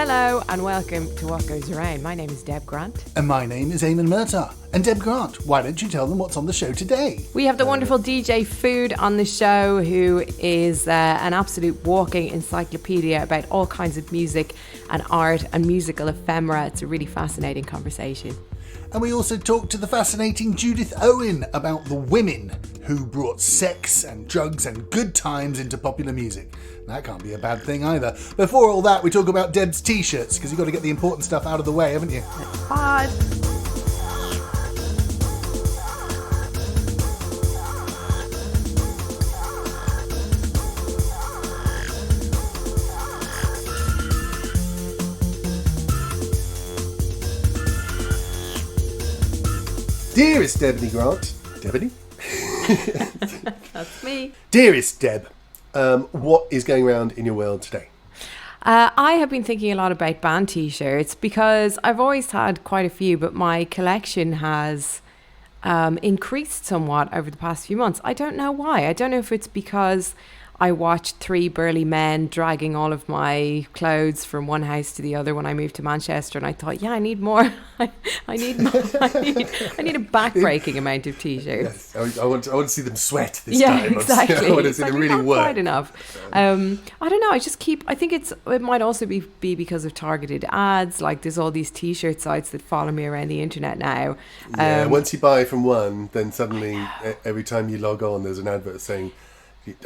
Hello and welcome to What Goes Around. My name is Deb Grant. And my name is Eamon Murtagh. And Deb Grant, why don't you tell them what's on the show today? We have the wonderful DJ Food on the show, who is an absolute walking encyclopedia about all kinds of music and art and musical ephemera. It's a really fascinating conversation. And we also talked to the fascinating Judith Owen about the women who brought sex and drugs and good times into popular music. That can't be a bad thing either. Before all that, we talk about Deb's t-shirts, because you've got to get the important stuff out of the way, haven't you? Bye. Dearest Debony Grant, Debony? That's me. Dearest Deb, what is going around in your world today? I have been thinking a lot about band t-shirts because I've always had quite a few, but my collection has increased somewhat over the past few months. I don't know why. I don't know if it's because I watched three burly men dragging all of my clothes from one house to the other when I moved to Manchester, and I thought, yeah, I need more. I need more. I need a backbreaking amount of t-shirts. Yes, I want to see them sweat this time. Yeah, exactly. I want to see them really not work. Quite enough. I don't know. I think it might also be because of targeted ads. Like there's all these t-shirt sites that follow me around the internet now. Yeah, once you buy from one, then suddenly every time you log on, there's an advert saying.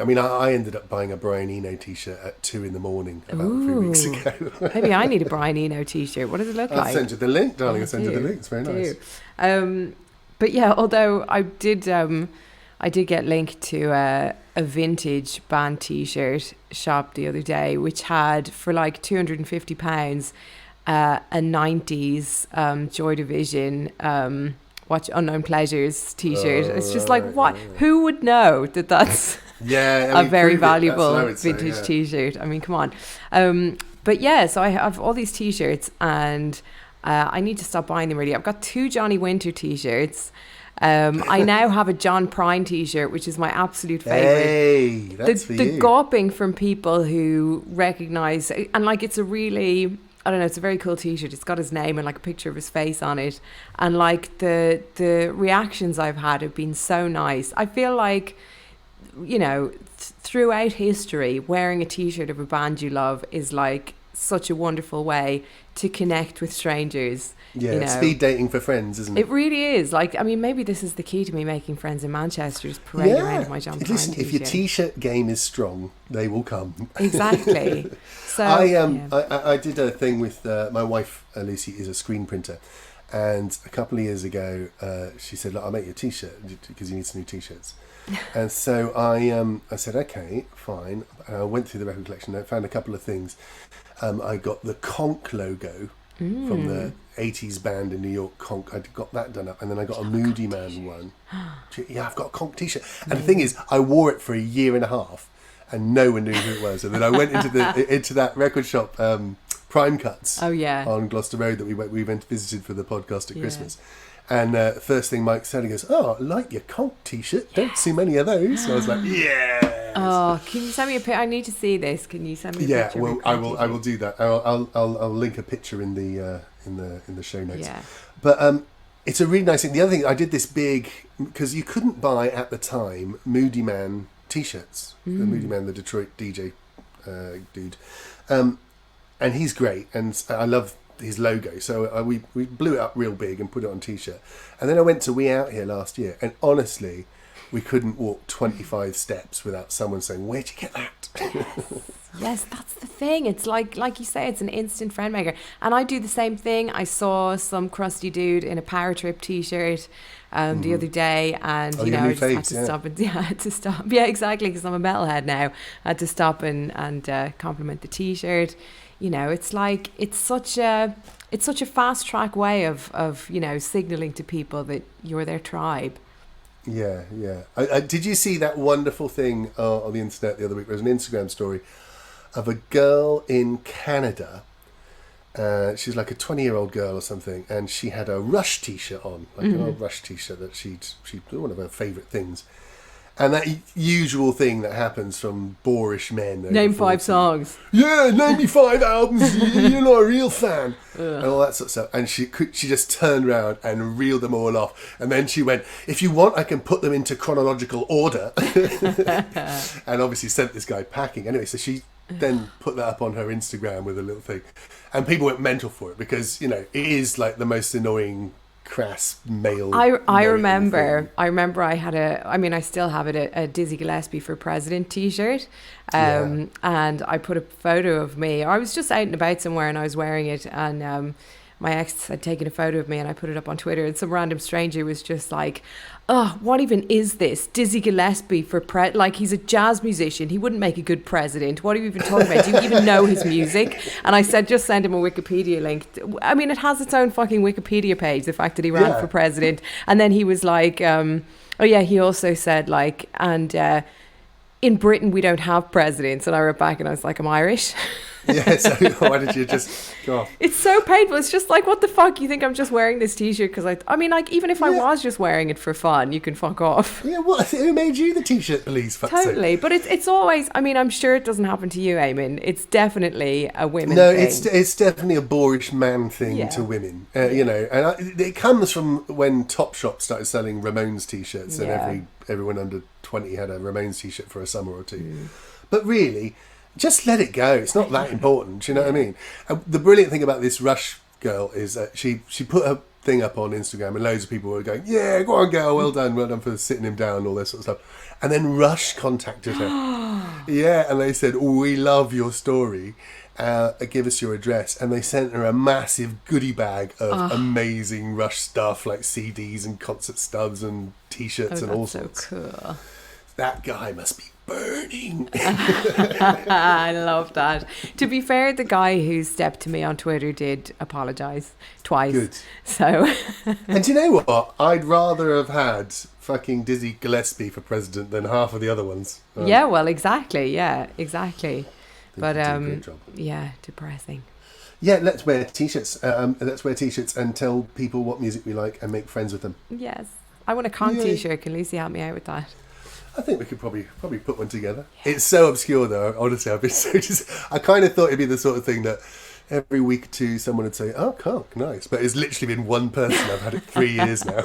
I mean, I ended up buying a Brian Eno t-shirt at 2 a.m. about 3 weeks ago. Maybe I need a Brian Eno t-shirt. What does it look like? I'll send you the link, darling. I'll send you the link. It's very nice. But yeah, although I did get linked to a vintage band t-shirt shop the other day, which had for like £250 a 90s Joy Division Watch Unknown Pleasures t-shirt. It's just like, what? Yeah. Who would know that that's a very valuable vintage t-shirt? I mean, come on. But yeah, so I have all these t-shirts and I need to stop buying them really. I've got 2 Johnny Winter t-shirts. I now have a John Prine t-shirt, which is my absolute favourite. Hey, that's for you. The gawping from people who recognise, and like it's a really... I don't know, it's a very cool t-shirt. It's got his name and like a picture of his face on it. And like the reactions I've had have been so nice. I feel like, you know, throughout history, wearing a t-shirt of a band you love is like such a wonderful way to connect with strangers. Yeah, you know. Speed dating for friends, isn't it? It really is. Like, I mean, maybe this is the key to me making friends in Manchester, just parading around in my John Prine Listen, t-shirt. if your t-shirt game is strong, they will come. Exactly. So I did a thing with my wife, Lucy, is a screen printer. And a couple of years ago, she said, look, I'll make you a t-shirt because you need some new t-shirts. And so I said, okay, fine. And I went through the record collection and I found a couple of things. I got the Conk logo from the 80s band in New York, Conk. I got that done up. And then I got a Moody Man one. Yeah, I've got a Conk t-shirt. And the thing is, I wore it for a year and a half and no one knew who it was. And then I went into that record shop, Prime Cuts on Gloucester Road that we visited for the podcast at Christmas. And first thing Mike said, he goes, oh, I like your Conk t-shirt. Don't see many of those. So I was like, yes. Oh, can you send me a picture? I need to see this. Can you send me a picture? Yeah, well, I will do that. I'll link a picture in the show notes. Yeah. But it's a really nice thing. The other thing, I did this big, because you couldn't buy at the time Moody Man t-shirts. The Moody Man, the Detroit DJ dude. And he's great. And I love his logo. So we blew it up real big and put it on t-shirt. And then I went to We Out Here last year. And honestly, we couldn't walk 25 steps without someone saying, where'd you get that? Yes, that's the thing. It's like you say, it's an instant friend maker. And I do the same thing. I saw some crusty dude in a Power Trip t-shirt the other day, and you know, I just had to stop and had to stop. Yeah, exactly, because I'm a metalhead now. I had to stop and compliment the t-shirt. You know, it's like it's such a fast track way of you know, signaling to people that you're their tribe. Yeah. Did you see that wonderful thing on the internet the other week? There was an Instagram story of a girl in Canada. She's like a 20-year-old girl or something, and she had a Rush t-shirt on, like an old Rush t-shirt that she'd one of her favourite things. And that usual thing that happens from boorish men. Name 5 songs. Yeah, name me 5 albums. You're not a real fan. And all that sort of stuff. And she just turned around and reeled them all off. And then she went, if you want, I can put them into chronological order. And obviously sent this guy packing. Anyway, so she then put that up on her Instagram with a little thing. And people went mental for it because, you know, it is like the most annoying crass male. I remember I had I still have it, a Dizzy Gillespie for President t-shirt, and I put a photo of me. I was just out and about somewhere and I was wearing it, and my ex had taken a photo of me and I put it up on Twitter, and some random stranger was just like, oh, what even is this? Dizzy Gillespie for like, he's a jazz musician. He wouldn't make a good president. What are you even talking about? Do you even know his music? And I said, just send him a Wikipedia link. I mean, it has its own fucking Wikipedia page, the fact that he ran for president. And then he was like, he also said, like, and in Britain, we don't have presidents. And I wrote back and I was like, I'm Irish. Yeah, so why did you just go off? It's so painful. It's just like, what the fuck? You think I'm just wearing this t-shirt because even if I was just wearing it for fun, you can fuck off. Yeah, what? Who made you the t-shirt police? Totally, but it's always. I mean, I'm sure it doesn't happen to you, Eamon. It's definitely a women thing. No, it's definitely a boorish man thing to women. You know, and it comes from when Topshop started selling Ramones t-shirts, and everyone under 20 had a Ramones t-shirt for a summer or two. But really, just let it go. It's not that important. You know what I mean? The brilliant thing about this Rush girl is that she put her thing up on Instagram and loads of people were going, yeah, go on girl, well done for sitting him down, all that sort of stuff. And then Rush contacted her. And they said, we love your story. Give us your address. And they sent her a massive goodie bag of amazing Rush stuff, like CDs and concert stubs and t-shirts and all sorts. So cool. That guy must be burning. I love that. To be fair, the guy who stepped to me on Twitter did apologise twice. Good. So. And do you know what? I'd rather have had fucking Dizzy Gillespie for president than half of the other ones. Yeah, well, exactly. Yeah, exactly. But depressing. Yeah, let's wear t-shirts. Let's wear t-shirts and tell people what music we like and make friends with them. Yes. I want a Conk t-shirt. Can Lucy help me out with that? I think we could probably put one together. Yeah. It's so obscure though, honestly. I've been I kind of thought it'd be the sort of thing that every week or two someone would say, oh, Conk, nice. But it's literally been one person. I've had it 3 years now.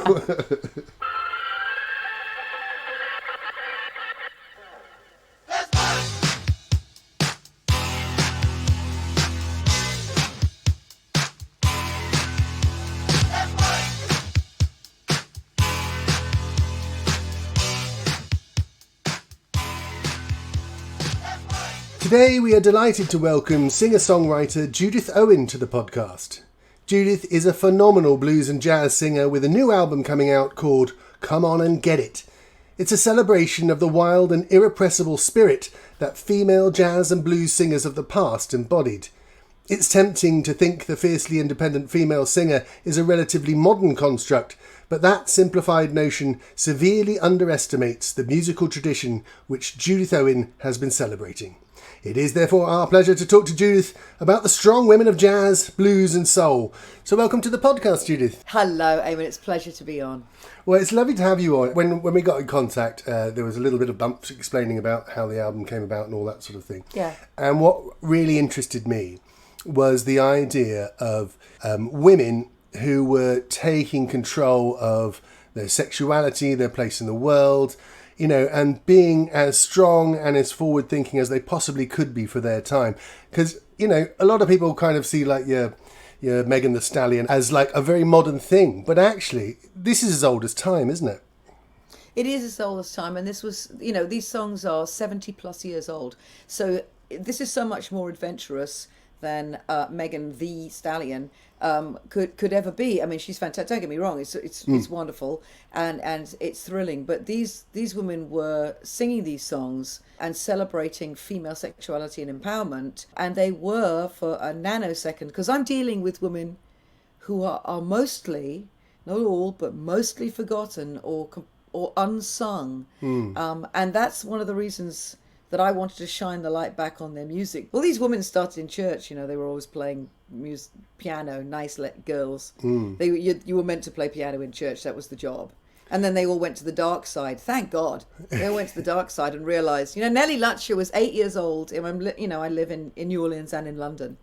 Today we are delighted to welcome singer-songwriter Judith Owen to the podcast. Judith is a phenomenal blues and jazz singer with a new album coming out called Come On and Get It. It's a celebration of the wild and irrepressible spirit that female jazz and blues singers of the past embodied. It's tempting to think the fiercely independent female singer is a relatively modern construct, but that simplified notion severely underestimates the musical tradition which Judith Owen has been celebrating. It is therefore our pleasure to talk to Judith about the strong women of jazz, blues and soul. So welcome to the podcast, Judith. Hello, Eamon. It's a pleasure to be on. Well, it's lovely to have you on. When we got in contact, there was a little bit of bumps explaining about how the album came about and all that sort of thing. Yeah. And what really interested me was the idea of women who were taking control of their sexuality, their place in the world, you know, and being as strong and as forward-thinking as they possibly could be for their time. Because, you know, a lot of people kind of see, like, your Megan the Stallion as, like, a very modern thing. But actually, this is as old as time, isn't it? It is as old as time. And this was, you know, these songs are 70-plus years old. So this is so much more adventurous than Megan the Stallion could ever be. I mean, she's fantastic. Don't get me wrong; it's wonderful and it's thrilling. But these women were singing these songs and celebrating female sexuality and empowerment, and they were for a nanosecond. Because I'm dealing with women who are mostly, not all, but mostly forgotten or unsung, and that's one of the reasons that I wanted to shine the light back on their music. Well, these women started in church, you know, they were always playing piano, nice girls. You were meant to play piano in church, that was the job. And then they all went to the dark side. Thank God. They all went to the dark side and realised, Nellie Lutcher was 8 years old. I live in New Orleans and in London.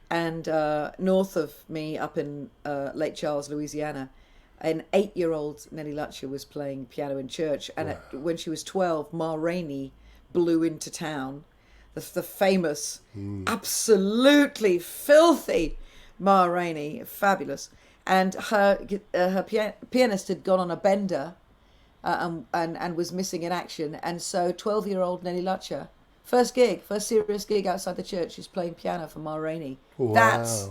And north of me, up in Lake Charles, Louisiana, an 8-year-old Nellie Lutcher was playing piano in church. And when she was 12, Ma Rainey blew into town. The famous, absolutely filthy Ma Rainey, fabulous. And her pianist had gone on a bender and was missing in action. And so 12-year-old Nellie Lutcher, first serious gig outside the church, is playing piano for Ma Rainey. Wow. That's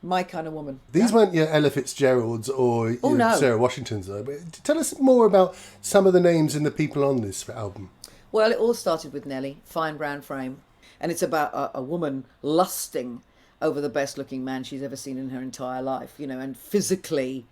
my kind of woman. These weren't your Ella Fitzgeralds or your no. Sarah Washingtons, though. But tell us more about some of the names and the people on this album. Well, it all started with Nellie, Fine Brown Frame. And it's about a woman lusting over the best looking man she's ever seen in her entire life, and physically,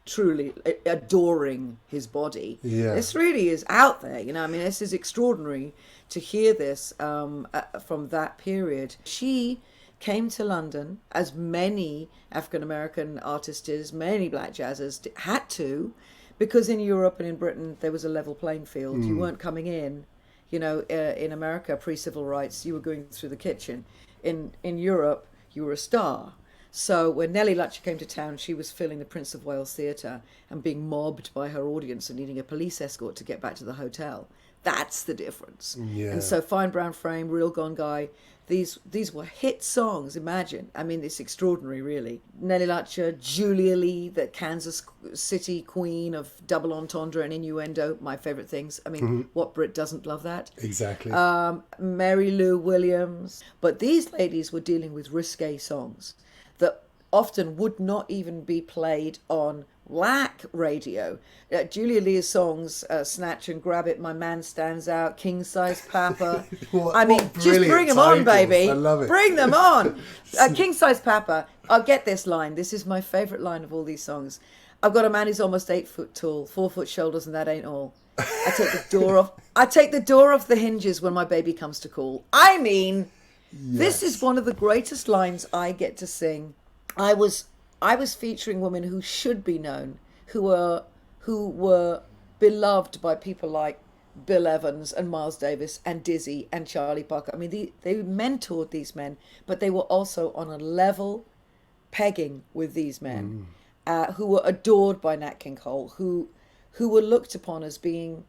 truly adoring his body. Yeah. This really is out there, this is extraordinary to hear this from that period. She came to London, as many African-American artists did, many black jazzers had to, because in Europe and in Britain there was a level playing field. You weren't coming in, in America, pre-civil rights, you were going through the kitchen. In Europe, you were a star. So when Nellie Lutcher came to town, she was filling the Prince of Wales Theatre and being mobbed by her audience and needing a police escort to get back to the hotel. That's the difference. Yeah. And so Fine Brown Frame, Real Gone Guy, these were hit songs, imagine. It's extraordinary, really. Nellie Lutcher, Julia Lee, the Kansas City queen of double entendre and innuendo, my favourite things. What Brit doesn't love that? Exactly. Mary Lou Williams. But these ladies were dealing with risque songs that often would not even be played on black radio. Julia Lee's songs, Snatch and Grab It, My Man Stands Out, King Size Papa. Just bring them on, baby. I love it. Bring them on. King Size Papa. I'll get this line. This is my favourite line of all these songs. I've got a man who's almost 8 foot tall, 4 foot shoulders, and that ain't all. I take the door off the hinges when my baby comes to call. This is one of the greatest lines I get to sing. I was featuring women who should be known, who were beloved by people like Bill Evans and Miles Davis and Dizzy and Charlie Parker. They mentored these men, but they were also on a level pegging with these men, who were adored by Nat King Cole, who were looked upon as being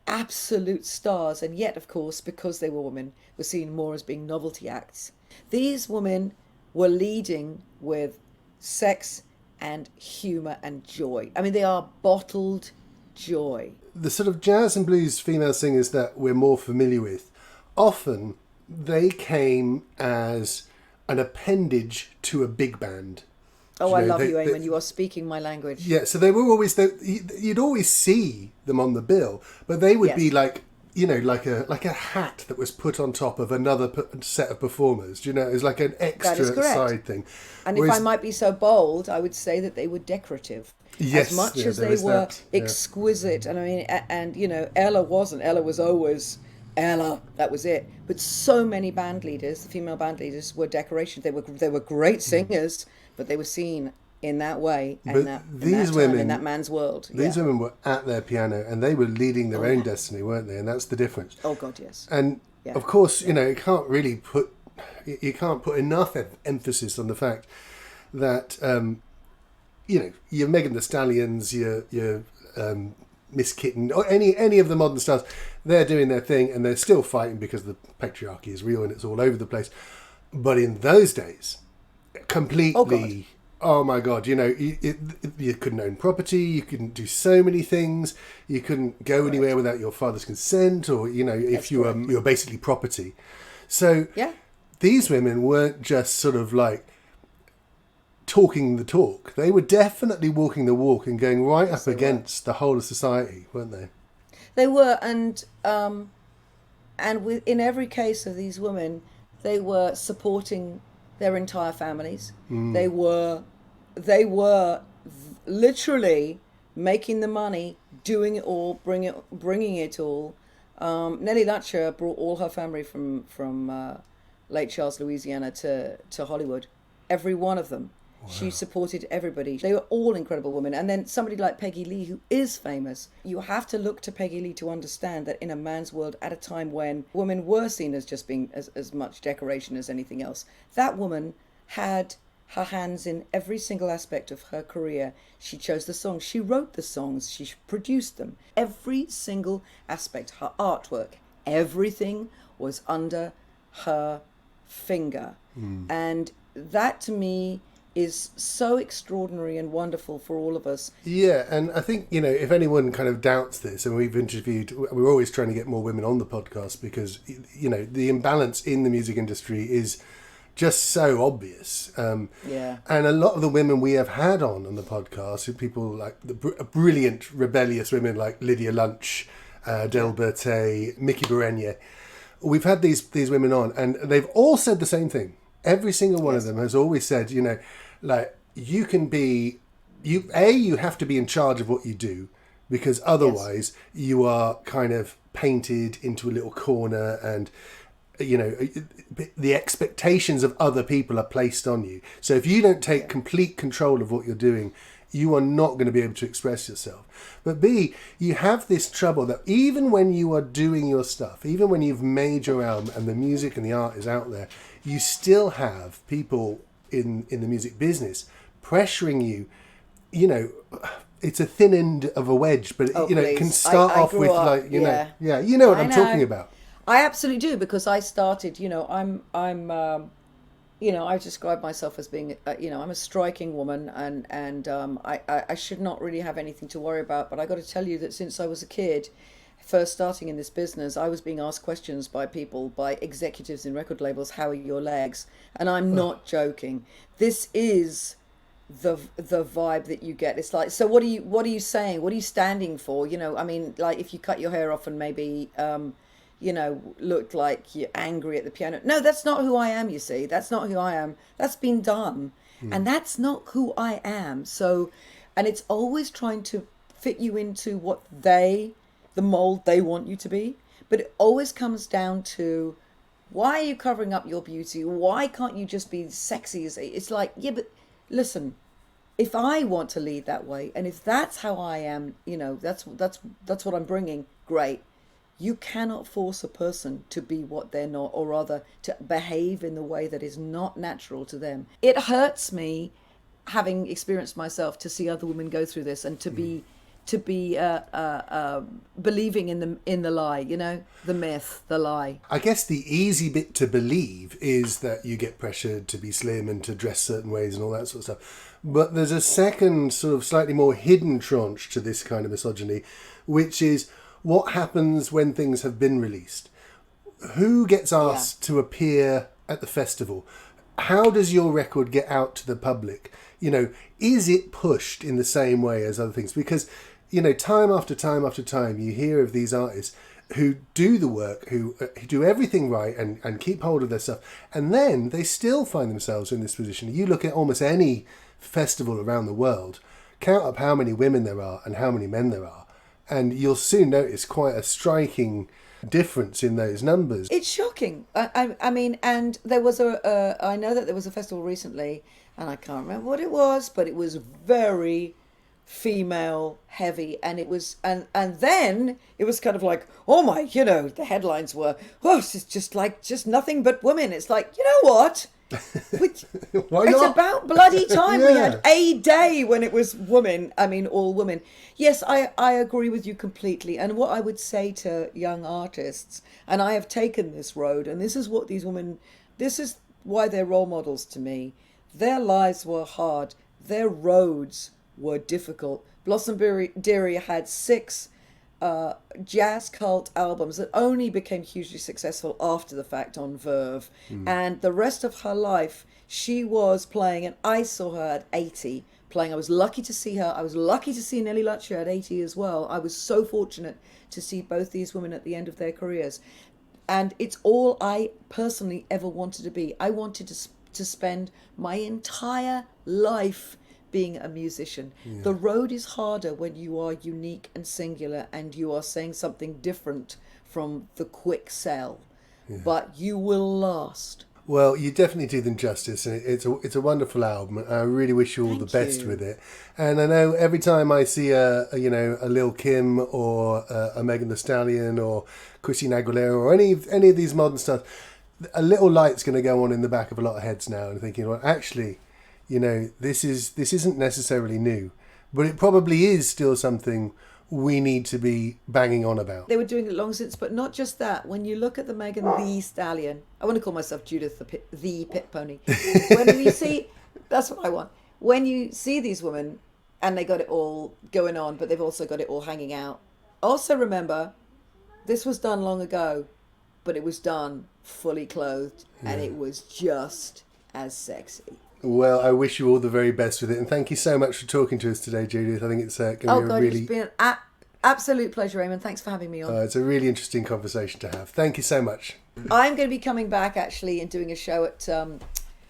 absolute stars, and yet, of course, because they were women, were seen more as being novelty acts. These women were leading with sex and humour and joy. They are bottled joy. The sort of jazz and blues female singers that we're more familiar with, often they came as an appendage to a big band. Oh, I love you, Eamon. You are speaking my language. Yeah, so they were always, you'd always see them on the bill, but they would be like, like a hat that was put on top of another set of performers. It was like an extra side thing. And if I might be so bold, I would say that they were decorative. Yes, as much as they were exquisite. And Ella wasn't. Ella was always Ella. That was it. But so many band leaders, the female band leaders, were decoration. They were great singers, but they were seen in that way and in that man's world. These women were at their piano and they were leading their own destiny, weren't they? And that's the difference. Oh God, yes. And of course, you can't put enough emphasis on the fact that your Megan Thee Stallions, your Miss Kitten, or any of the modern stars, they're doing their thing and they're still fighting because the patriarchy is real and it's all over the place. But in those days, completely. Oh my God! You couldn't own property. You couldn't do so many things. You couldn't go anywhere without your father's consent, or if you were basically property. So these women weren't just sort of like talking the talk. They were definitely walking the walk and going right up against the whole of society, weren't they? They were, and in every case of these women, they were supporting their entire families. They were literally making the money, doing it all, bringing it all. Nellie Lutcher brought all her family from Lake Charles, Louisiana to Hollywood. Every one of them. She supported everybody. They were all incredible women. And then somebody like Peggy Lee, who is famous, you have to look to Peggy Lee to understand that in a man's world, at a time when women were seen as just being as much decoration as anything else, that woman had her hands in every single aspect of her career. She chose the songs, she wrote the songs, she produced them. Every single aspect, her artwork, everything was under her finger. And that to me is so extraordinary and wonderful for all of us. Yeah, and I think, if anyone kind of doubts this, and we're always trying to get more women on the podcast because, the imbalance in the music industry is just so obvious. And a lot of the women we have had on the podcast are people like the brilliant, rebellious women like Lydia Lunch, Del Bertay, Mickey Berenier. We've had these women on, and they've all said the same thing. Every single one of them has always said, you can be, you have to be in charge of what you do, because otherwise you are kind of painted into a little corner, and the expectations of other people are placed on you. So if you don't take complete control of what you're doing, you are not going to be able to express yourself. But B, you have this trouble that even when you are doing your stuff, even when you've made your album and the music and the art is out there, you still have people in the music business pressuring you. It's a thin end of a wedge, but it can start off with what I'm talking about. I absolutely do, because I started, I describe myself as being, I'm a striking woman, and I should not really have anything to worry about. But I got to tell you that since I was a kid, first starting in this business, I was being asked questions by executives in record labels, how are your legs? And I'm not joking. This is the vibe that you get. It's like, so what are you saying? What are you standing for? Like if you cut your hair off and maybe looked like you're angry at the piano. No, that's not who I am, you see. That's not who I am. That's been done. And that's not who I am. So, and it's always trying to fit you into what the mold they want you to be. But it always comes down to, why are you covering up your beauty? Why can't you just be sexy? It's like, yeah, but listen, if I want to lead that way, and if that's how I am, that's what I'm bringing, great. You cannot force a person to be what they're not, or rather to behave in the way that is not natural to them. It hurts me, having experienced myself, to see other women go through this and to be believing in the lie, the myth, the lie. I guess the easy bit to believe is that you get pressured to be slim and to dress certain ways and all that sort of stuff. But there's a second sort of slightly more hidden tranche to this kind of misogyny, which is what happens when things have been released. Who gets asked to appear at the festival? How does your record get out to the public? Is it pushed in the same way as other things? Because, time after time after time, you hear of these artists who do the work, who do everything right and keep hold of their stuff. And then they still find themselves in this position. You look at almost any festival around the world, count up how many women there are and how many men there are, and you'll soon notice quite a striking difference in those numbers. It's shocking. I mean, and there was I know that there was a festival recently, and I can't remember what it was, but it was very female heavy, and it was, and then it was kind of like, oh my, the headlines were, it's just nothing but women. It's like, you know what? Why not? It's about bloody time. We had a day when it was women. I mean, all women. Yes, I agree with you completely. And what I would say to young artists, and I have taken this road, and this is what these women, this is why they're role models to me. Their lives were hard. Their roads were difficult. Blossomberry had 6 jazz cult albums that only became hugely successful after the fact on Verve. And the rest of her life, she was playing, and I saw her at 80 playing. I was lucky to see her. I was lucky to see Nellie Lutcher at 80 as well. I was so fortunate to see both these women at the end of their careers. And it's all I personally ever wanted to be. I wanted to spend my entire life being a musician. The road is harder when you are unique and singular and you are saying something different from the quick sell, but you will last. Well, you definitely do them justice, and it's a wonderful album. I really wish you all the best you. with it. And I know every time I see a Lil Kim or a Megan Thee Stallion or Christina Aguilera or any of these modern stuff, a little light's going to go on in the back of a lot of heads now, and thinking, well, actually, this isn't necessarily new, but it probably is still something we need to be banging on about. They were doing it long since, but not just that. When you look at the Megan the Stallion, I want to call myself Judith the Pit Pony. When you see, that's what I want. When you see these women and they got it all going on, but they've also got it all hanging out. Also remember, this was done long ago, but it was done fully clothed, and it was just as sexy. Well, I wish you all the very best with it, and thank you so much for talking to us today, Judith. I think it's going to be a really... It's been an absolute pleasure, Eamon. Thanks for having me on. It's a really interesting conversation to have. Thank you so much. I'm going to be coming back, actually, and doing a show at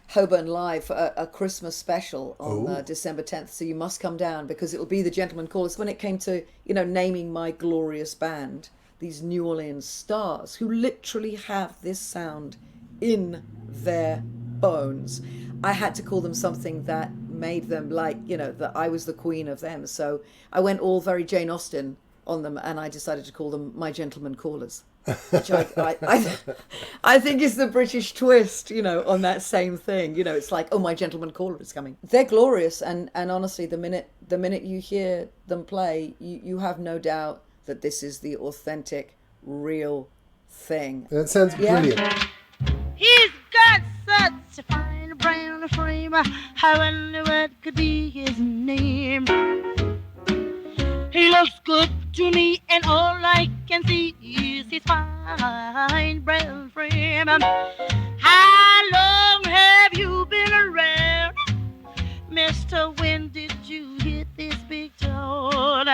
Holborn Live for a Christmas special on December 10th, so you must come down, because it will be the Gentleman Callers. When it came to, naming my glorious band, these New Orleans stars, who literally have this sound in their bones, I had to call them something that made them that I was the queen of them. So I went all very Jane Austen on them, and I decided to call them my Gentleman Callers, which I think is the British twist, on that same thing. It's like, oh, my Gentleman Caller is coming. They're glorious, and honestly, the minute you hear them play, you have no doubt that this is the authentic, real thing. That sounds brilliant. He's got such a fine brown frame. I wonder what could be his name. He looks good to me, and all I can see is his fine brown frame. How long have you been around, Mister? When did you hit this big town?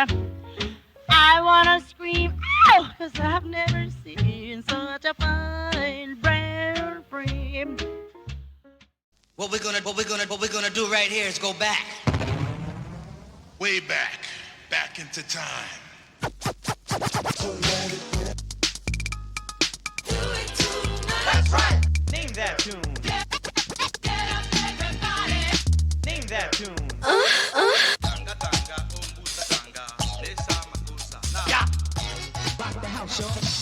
I wanna scream, ow, 'cause I've never seen such a fine brown frame. What we're gonna do right here is go back. Way back into time. That's right. Name that tune. Get up, everybody. Name that tune.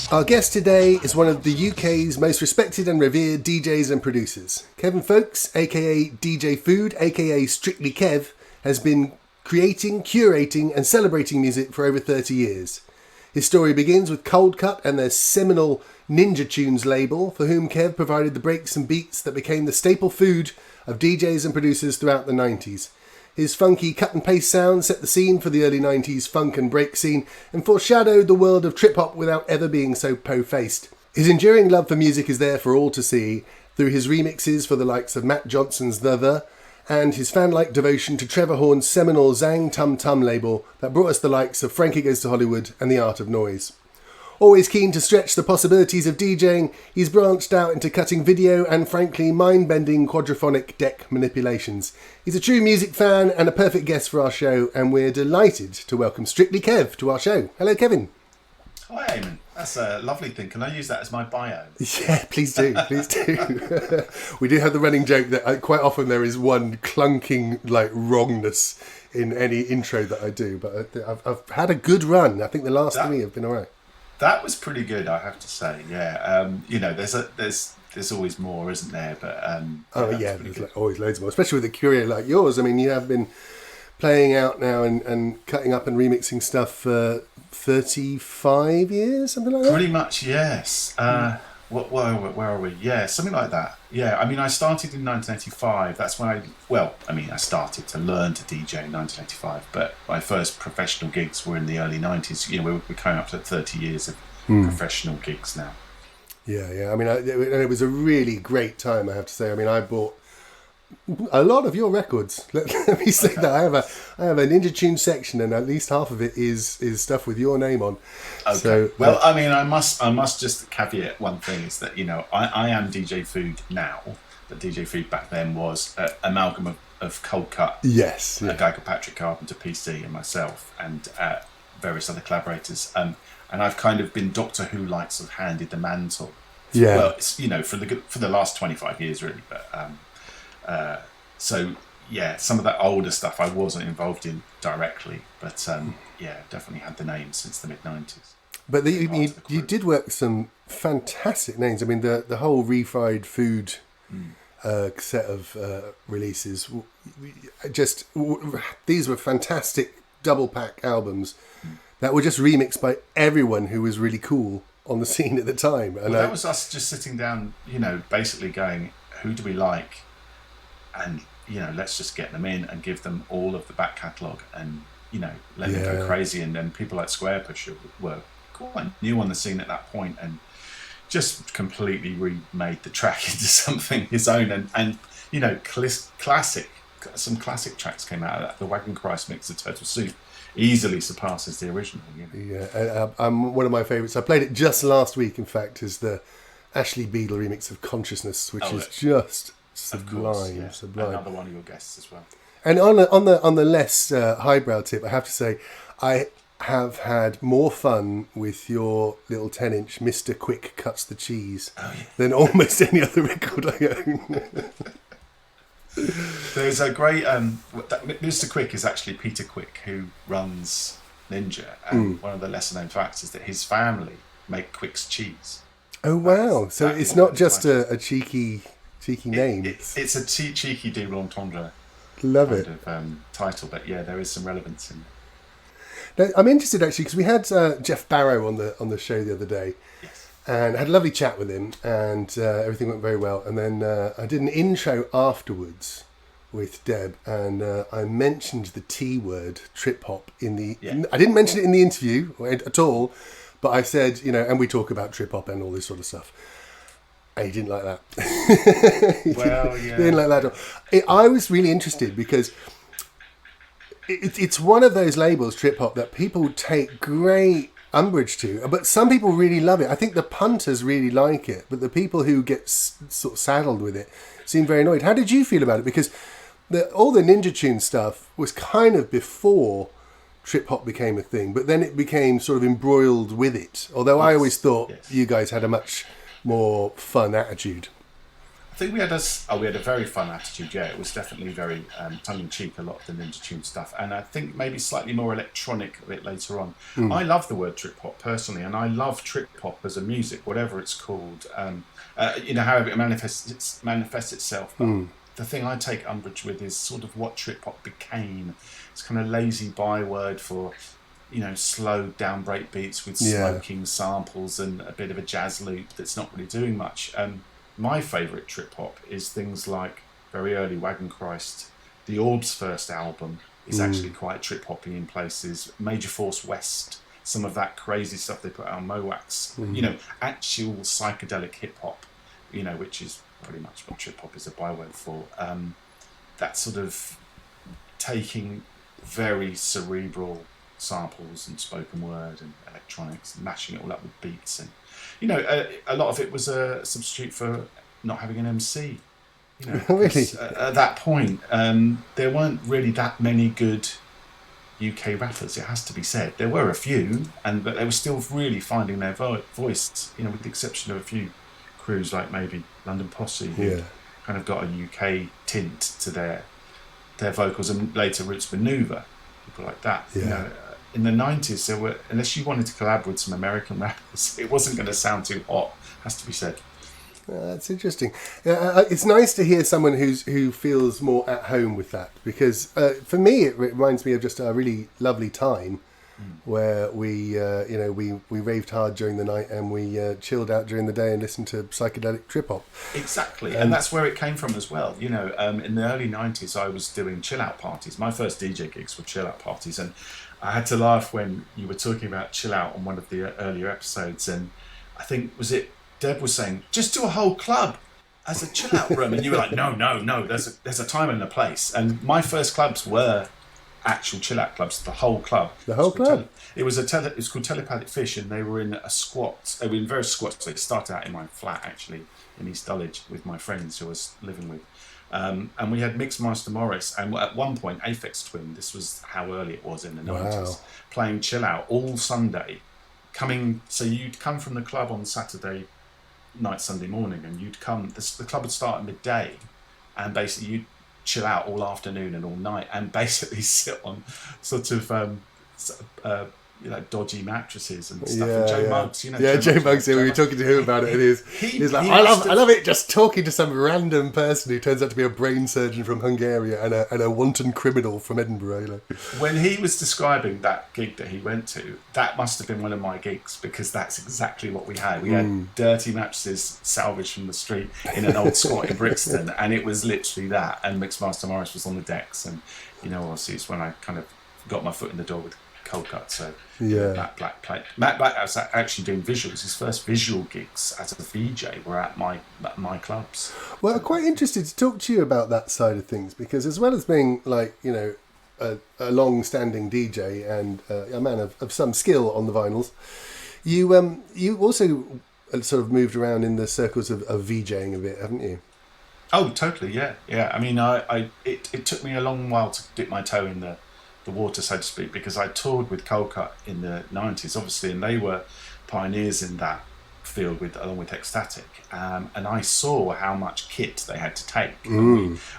Our guest today is one of the UK's most respected and revered DJs and producers. Kevin Folks, aka DJ Food, aka Strictly Kev, has been creating, curating and celebrating music for over 30 years. His story begins with Cold Cut and their seminal Ninja Tunes label, for whom Kev provided the breaks and beats that became the staple food of DJs and producers throughout the 90s. His funky cut and paste sound set the scene for the early 90s funk and break scene and foreshadowed the world of trip-hop without ever being so po-faced. His enduring love for music is there for all to see through his remixes for the likes of Matt Johnson's The and his fan-like devotion to Trevor Horn's seminal Zang Tum Tum label that brought us the likes of Frankie Goes to Hollywood and The Art of Noise. Always keen to stretch the possibilities of DJing, he's branched out into cutting video and frankly mind-bending quadraphonic deck manipulations. He's a true music fan and a perfect guest for our show, and we're delighted to welcome Strictly Kev to our show. Hello, Kevin. Hi, Eamon. That's a lovely thing. Can I use that as my bio? Yeah, please do. Please do. We do have the running joke that quite often there is one clunking wrongness in any intro that I do, but I've had a good run. I think the last 3 have been all right. That was pretty good, I have to say. Yeah, there's always more, isn't there? But there's always loads more, especially with a career like yours. I mean, you have been playing out now and cutting up and remixing stuff for 35 years, something like that. Pretty much, yes. Where are we? Yeah, something like that. Yeah, I mean, I started in 1985. That's when I started to learn to DJ in 1985, but my first professional gigs were in the early 90s. We're coming up to 30 years of professional gigs now. Yeah. I mean, it was a really great time, I have to say. I mean, I bought a lot of your records. Let me say that I have a Ninja Tune section, and at least half of it is stuff with your name on. Okay. So, I mean, I must just caveat one thing is that I am DJ Food now, but DJ Food back then was an amalgam of Cold Cut. Yes. A guy called Patrick Carpenter, PC, and myself, and various other collaborators. And I've kind of been Doctor Who-like, sort of handed the mantle Yeah. Well, it's, you know, for the last 25 years really, but so yeah, some of that older stuff I wasn't involved in directly, but yeah, definitely had the name since the mid-90s. But you did work some fantastic names. I mean, the whole refried food set of releases, these were fantastic double pack albums that were just remixed by everyone who was really cool on the scene at the time. And that was us just sitting down, you know, basically going, who do we like? And, you know, let's just get them in and give them all of the back catalogue and, you know, let them go crazy. And then people like Square Pusher were quite new on the scene at that point and just completely remade the track into something his own. And you know, some classic tracks came out of that. The Wagon Christ mix of Turtle Soup easily surpasses the original. You know? Yeah, one of my favourites. I played it just last week, in fact, is the Ashley Beadle remix of Consciousness, which is just sublime. Sublime. Another one of your guests as well. And on the less highbrow tip, I have to say, I have had more fun with your little 10-inch Mr. Quick Cuts the Cheese than almost any other record I own. There's a great Mr. Quick is actually Peter Quick, who runs Ninja, and one of the lesser known facts is that his family make Quick's cheese. Oh wow! So it's not just a cheeky name. It's a cheeky double entendre. Love it. Title, but yeah, there is some relevance in it. Now, I'm interested actually because we had Jeff Barrow on the show the other day, and I had a lovely chat with him, and everything went very well. And then I did an intro afterwards with Deb, and I mentioned the T word, trip hop, I didn't mention it in the interview at all, but I said, you know, and we talk about trip hop and all this sort of stuff. And he didn't like that. Well, yeah. He didn't like that at all. I was really interested because it's one of those labels, trip hop, that people take great umbrage to, but some people really love it. I think the punters really like it, but the people who get sort of saddled with it seem very annoyed. How did you feel about it? Because all the Ninja Tune stuff was kind of before trip hop became a thing, but then it became sort of embroiled with it. Although I always thought you guys had a much more fun attitude. I think we had a very fun attitude. Yeah, it was definitely very tongue-in-cheek, a lot of the Ninja Tune stuff, and I think maybe slightly more electronic a bit later on. I love the word trip hop personally, and I love trip hop as a music, whatever it's called. You know, however it manifests itself. But the thing I take umbrage with is sort of what trip hop became. It's kind of lazy byword for, you know, slowed down break beats with smoking samples and a bit of a jazz loop that's not really doing much. My favourite trip hop is things like very early Wagon Christ. The Orb's first album is actually quite trip hoppy in places. Major Force West, some of that crazy stuff they put out on Mowax. You know, actual psychedelic hip hop. You know, which is pretty much what trip hop is a byword for. That sort of taking very cerebral samples and spoken word and electronics and mashing it all up with beats, and you know, a lot of it was a substitute for not having an MC. You know, really? At that point, there weren't really that many good UK rappers. It has to be said. There were a few, but they were still really finding their voice. You know, with the exception of a few crews like maybe London Posse, who kind of got a UK tint to their vocals, and later Roots Maneuver, people like that. You know, in the 90s, there were, unless you wanted to collab with some American rappers, it wasn't going to sound too hot, has to be said. That's interesting. It's nice to hear someone who feels more at home with that, because for me it reminds me of just a really lovely time where we raved hard during the night and we chilled out during the day and listened to psychedelic trip hop. Exactly, and that's where it came from as well. You know, in the early 90s, I was doing chill out parties. My first DJ gigs were chill out parties, and I had to laugh when you were talking about chill out on one of the earlier episodes, and I think, was it Deb was saying, just do a whole club as a chill out room, and you were like, no, there's a time and a place. And my first clubs were actual chill out clubs, the whole club. The whole club? It was called Telepathic Fish, and they were in a squat. They were in various squats. They started out in my flat, actually, in East Dulwich, with my friends who I was living with. And we had Mixmaster Morris, and at one point, Aphex Twin, this was how early it was in the 90s, playing chill out all Sunday. So you'd come from the club on Saturday night Sunday morning, and you'd come. The club would start at midday, and basically you'd chill out all afternoon and all night, and basically sit on sort of dodgy mattresses and stuff. And Joe Muggs, Joe Muggs. We were talking to him about it, and he's like, I love it. Just talking to some random person who turns out to be a brain surgeon from Hungary and a wanton criminal from Edinburgh. When he was describing that gig that he went to, that must have been one of my gigs, because that's exactly what we had. We had dirty mattresses salvaged from the street in an old squat in Brixton, and it was literally that. And Mixmaster Morris was on the decks, and obviously it's when I kind of got my foot in the door with Cold Cut. So Matt Black was actually doing visuals. His first visual gigs as a VJ were at my clubs. Well, I'm quite interested to talk to you about that side of things, because as well as being a long-standing DJ and a man of some skill on the vinyls, you also sort of moved around in the circles of VJing a bit, haven't you? Oh, totally, yeah. I mean, it took me a long while to dip my toe in the water, so to speak, because I toured with Cold Cut in the 90s, obviously, and they were pioneers in that field along with Ecstatic, and I saw how much kit they had to take.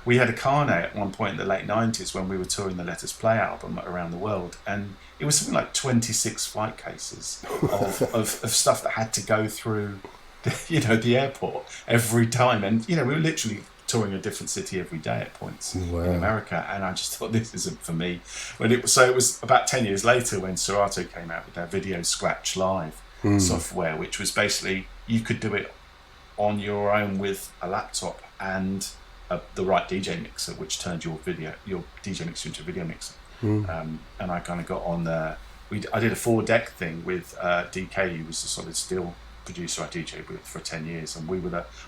We had a carnet at one point in the late 90s when we were touring the Let Us Play album around the world, and it was something like 26 flight cases of stuff that had to go through the airport every time, and we were literally touring a different city every day at points in America, and I just thought, this isn't for me. So it was about 10 years later when Serato came out with their Video Scratch Live software, which was basically, you could do it on your own with a laptop and the right DJ mixer, which turned your DJ mixer into a video mixer. And I kind of got on there. I did a 4-deck thing with DK, who was the Solid Steel producer I DJ'd with for 10 years, and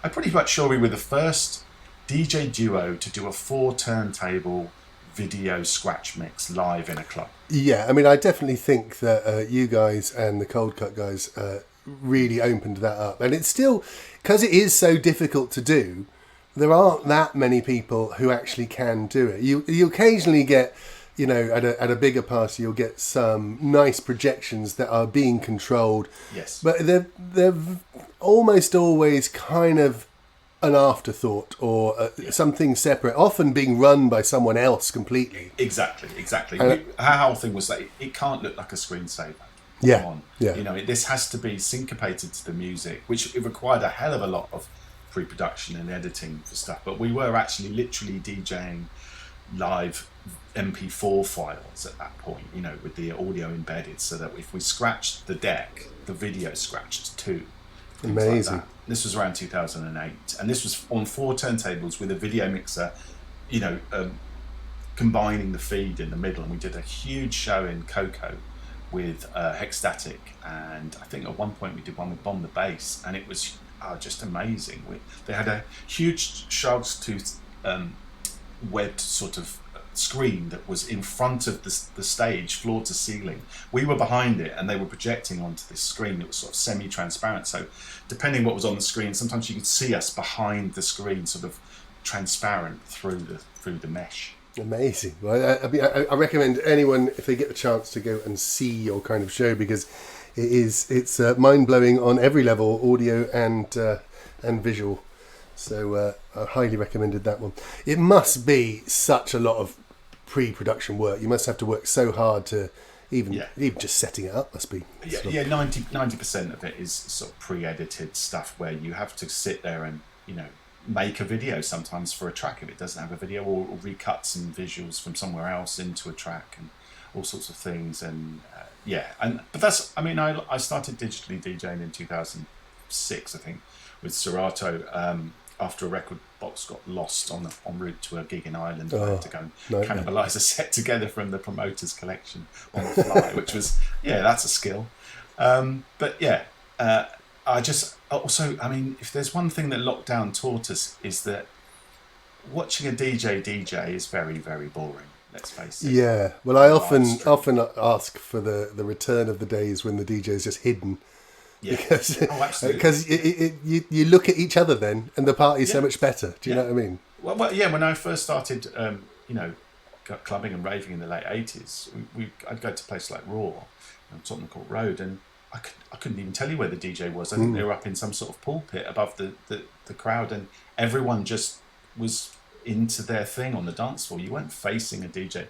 I'm pretty much sure we were the first DJ duo to do a 4-turntable video scratch mix live in a club. Yeah, I mean, I definitely think that you guys and the Cold Cut guys really opened that up. And it's still, because it is so difficult to do, there aren't that many people who actually can do it. You occasionally get, at a bigger party, you'll get some nice projections that are being controlled. Yes. But they're almost always kind of an afterthought or something separate, often being run by someone else completely. Exactly. Our whole thing was that it can't look like a screensaver. Yeah. This has to be syncopated to the music, which it required a hell of a lot of pre-production and editing for stuff. But we were actually literally DJing live MP4 files at that point, with the audio embedded, so that if we scratched the deck, the video scratched too. Amazing. Like this was around 2008, and this was on 4 turntables with a video mixer, combining the feed in the middle. And we did a huge show in Coco with Hexstatic, and I think at one point we did one with Bomb the Bass, and it was just amazing. They had a huge shark's tooth webbed sort of screen that was in front of the stage, floor to ceiling. We were behind it, and they were projecting onto this screen that was sort of semi-transparent. So depending what was on the screen, sometimes you could see us behind the screen, sort of transparent through the mesh. Amazing. Well, I recommend anyone, if they get the chance, to go and see your kind of show, because it's mind-blowing on every level, audio and visual. So I highly recommended that one. It must be such a lot of pre-production work. You must have to work so hard to even just setting it up must be. 90% of it is sort of pre-edited stuff where you have to sit there and make a video sometimes for a track if it doesn't have a video, or recut some visuals from somewhere else into a track and all sorts of things. And but that's, I started digitally DJing in 2006, I think, with Serato. After a record box got lost en route to a gig in Ireland, I had to go and cannibalise a set together from the promoter's collection on the fly, which was, that's a skill. I just also, if there's one thing that lockdown taught us, is that watching a DJ is very, very boring. Let's face it. Yeah, well, I often ask for the return of the days when the DJ is just hidden. Yeah. Because you look at each other then, and the party's so much better. Do you know what I mean? Well, when I first started, clubbing and raving in the late 80s, I'd go to places like Raw on Tottenham Court Road, and I couldn't even tell you where the DJ was. I think they were up in some sort of pulpit above the crowd, and everyone just was into their thing on the dance floor. You weren't facing a DJ,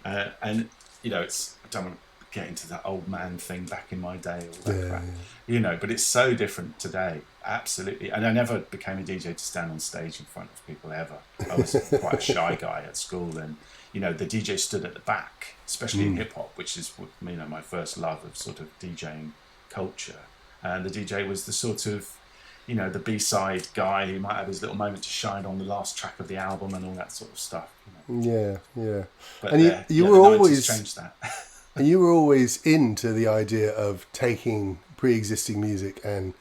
and you know, it's, I don't want to get into that old man thing back in my day, all that crap. You know, but it's so different today. Absolutely. And I never became a DJ to stand on stage in front of people ever. I was quite a shy guy at school, and you know, the DJ stood at the back, especially in hip hop, which is, you know, my first love of sort of DJing culture. And the DJ was the sort of, you know, the B-side guy who might have his little moment to shine on the last track of the album and all that sort of stuff. You know? Yeah. But and you were always changed that. And you were always into the idea of taking pre-existing music and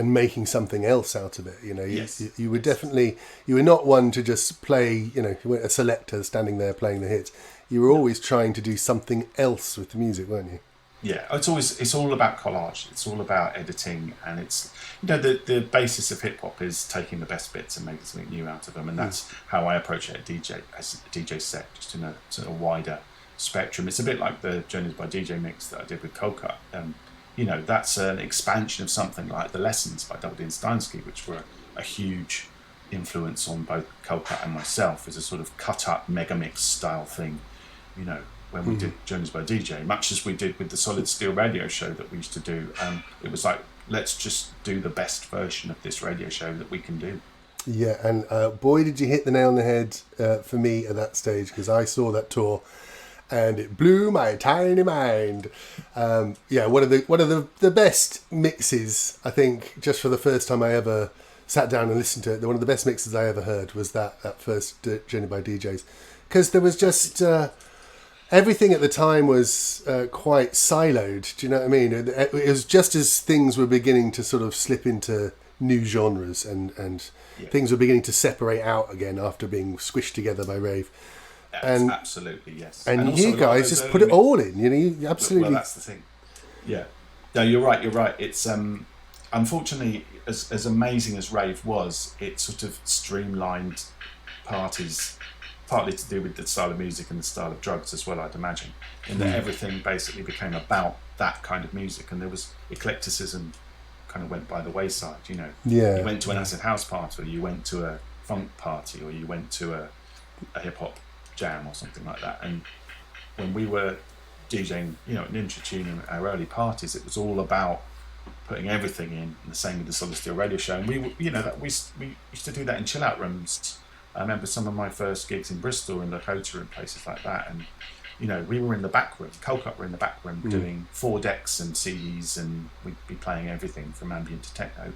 making something else out of it. You know, you were definitely, you were not one to just play, you know, you weren't a selector standing there playing the hits. You were always trying to do something else with the music, weren't you? Yeah, it's all about collage. It's all about editing, and it's, you know, the basis of hip hop is taking the best bits and making something new out of them, and that's how I approach it as a DJ set, just in a sort of wider spectrum. It's a bit like the Journeys by DJ mix that I did with Cold Cut. You know, that's an expansion of something like The Lessons by Deb and Eamon, which were a huge influence on both Cold Cut and myself, as a sort of cut up mega mix style thing, you know, when we did Journeys by DJ, much as we did with the Solid Steel radio show that we used to do. It was like, let's just do the best version of this radio show that we can do. Yeah, and boy, did you hit the nail on the head for me at that stage, because I saw that tour and it blew my tiny mind. Yeah, one of the best mixes, I think, just for the first time I ever sat down and listened to it. One of the best mixes I ever heard was that first Journey by DJs, because there was just everything at the time was quite siloed. Do you know what I mean? It was just as things were beginning to sort of slip into new genres, and things were beginning to separate out again after being squished together by rave. And absolutely, yes. And you guys just put it all in, you know, you absolutely. Well, that's the thing. Yeah. No, you're right. It's unfortunately, as amazing as rave was, it sort of streamlined parties, partly to do with the style of music and the style of drugs as well, I'd imagine, in that everything basically became about that kind of music, and there was eclecticism kind of went by the wayside, you know. Yeah. You went to an acid house party, or you went to a funk party, or you went to a hip hop jam or something like that. And when we were DJing, you know, Ninja Tune in our early parties, it was all about putting everything in, and the same with the Solid Steel radio show. And we, you know, that we used to do that in chill out rooms. I remember some of my first gigs in Bristol and Lakota and places like that, and you know, we were in the back room, Cold Cut were in the back room doing 4 decks and CDs, and we'd be playing everything from ambient to techno.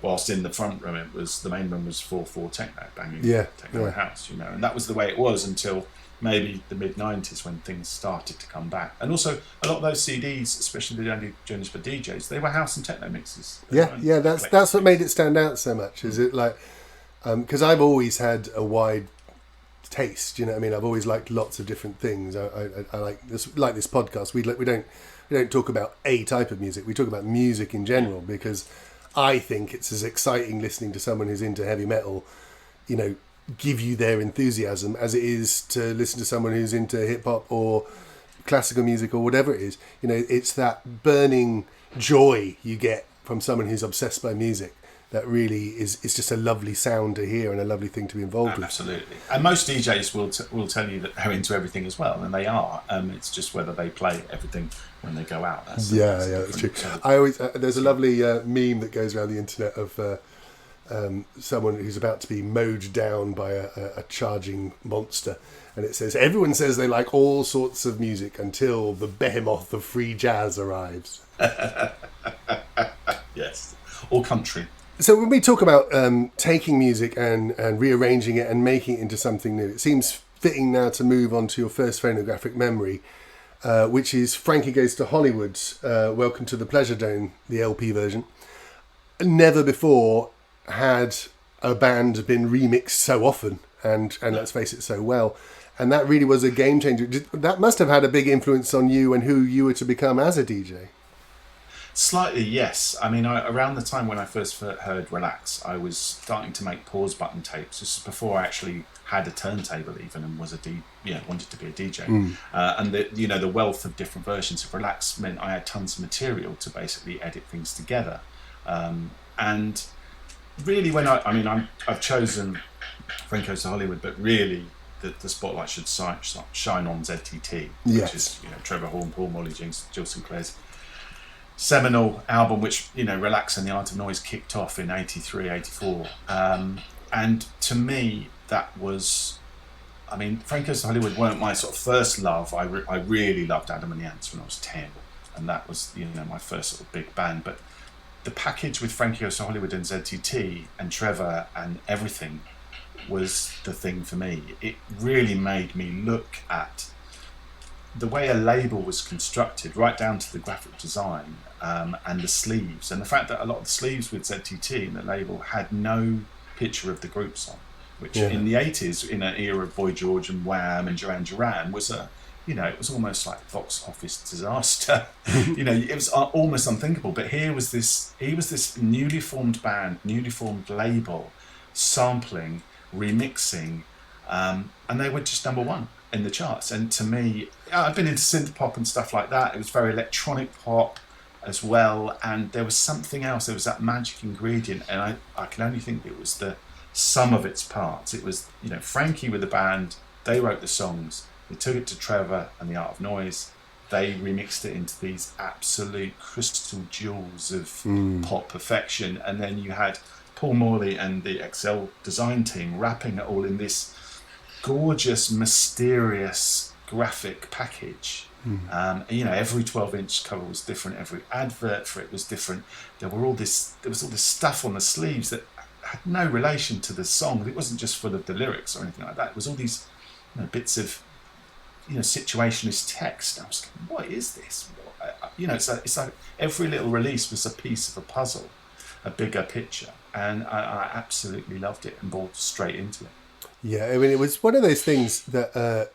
Whilst in the front room, the main room was 4/4 techno, banging techno house, you know. And that was the way it was until maybe the mid-90s, when things started to come back. And also, a lot of those CDs, especially the Journeys for DJs, they were house and techno mixes. Yeah, that's what made it stand out so much. Is it like, because I've always had a wide taste, you know what I mean? I've always liked lots of different things. I like this podcast. We don't talk about a type of music. We talk about music in general, because I think it's as exciting listening to someone who's into heavy metal, you know, give you their enthusiasm, as it is to listen to someone who's into hip hop or classical music or whatever it is. You know, it's that burning joy you get from someone who's obsessed by music that really is just a lovely sound to hear and a lovely thing to be involved with. Absolutely. And most DJs will tell you that they're into everything as well, and they are. It's just whether they play everything when they go out. That's true. I always there's a lovely meme that goes around the internet of someone who's about to be mowed down by a charging monster, and it says, everyone says they like all sorts of music until the behemoth of free jazz arrives. Yes. Or country. So when we talk about taking music and rearranging it and making it into something new, it seems fitting now to move on to your first phonographic memory, which is Frankie Goes to Hollywood's Welcome to the Pleasure Dome, the LP version. Never before had a band been remixed so often and let's face it, so well. And that really was a game changer. That must have had a big influence on you and who you were to become as a DJ. Slightly, yes. I mean, around the time when I first heard Relax, I was starting to make pause button tapes. This is before I actually had a turntable even and was wanted to be a DJ. And the wealth of different versions of Relax meant I had tons of material to basically edit things together. And really, when I've chosen Frank Goes to Hollywood, but really the spotlight should shine on ZTT, which is Trevor Horn, Paul Morley, Jill Sinclair's seminal album, which Relax and the Art of Noise kicked off in 83, 84. And to me, that was, Frank Goes to Hollywood weren't my sort of first love. I really loved Adam and the Ants when I was 10, and that was my first sort of big band. But the package with Frankie Goes to Hollywood and ZTT and Trevor and everything was the thing for me. It really made me look at the way a label was constructed, right down to the graphic design and the sleeves, and the fact that a lot of the sleeves with ZTT and the label had no picture of the groups on, which in the 80s, in an era of Boy George and Wham and Duran Duran, was it was almost like box office disaster. It was almost unthinkable. But he was this newly formed band, newly formed label, sampling, remixing, and they were just number one in the charts. And to me, I've been into synth pop and stuff like that. It was very electronic pop as well, and there was something else. There was that magic ingredient, and I can only think it was the sum of its parts. It was Frankie with the band. They wrote the songs. They took it to Trevor and the Art of Noise. They remixed it into these absolute crystal jewels of pop perfection, and then you had Paul Morley and the XL design team wrapping it all in this gorgeous, mysterious graphic package. Every 12-inch cover was different. Every advert for it was different. There was all this stuff on the sleeves that had no relation to the song. It wasn't just full of the lyrics or anything like that. It was all these bits of situationist text. I was going, what is this? It's like every little release was a piece of a puzzle, a bigger picture, and I absolutely loved it and bought straight into it. Yeah, it was one of those things that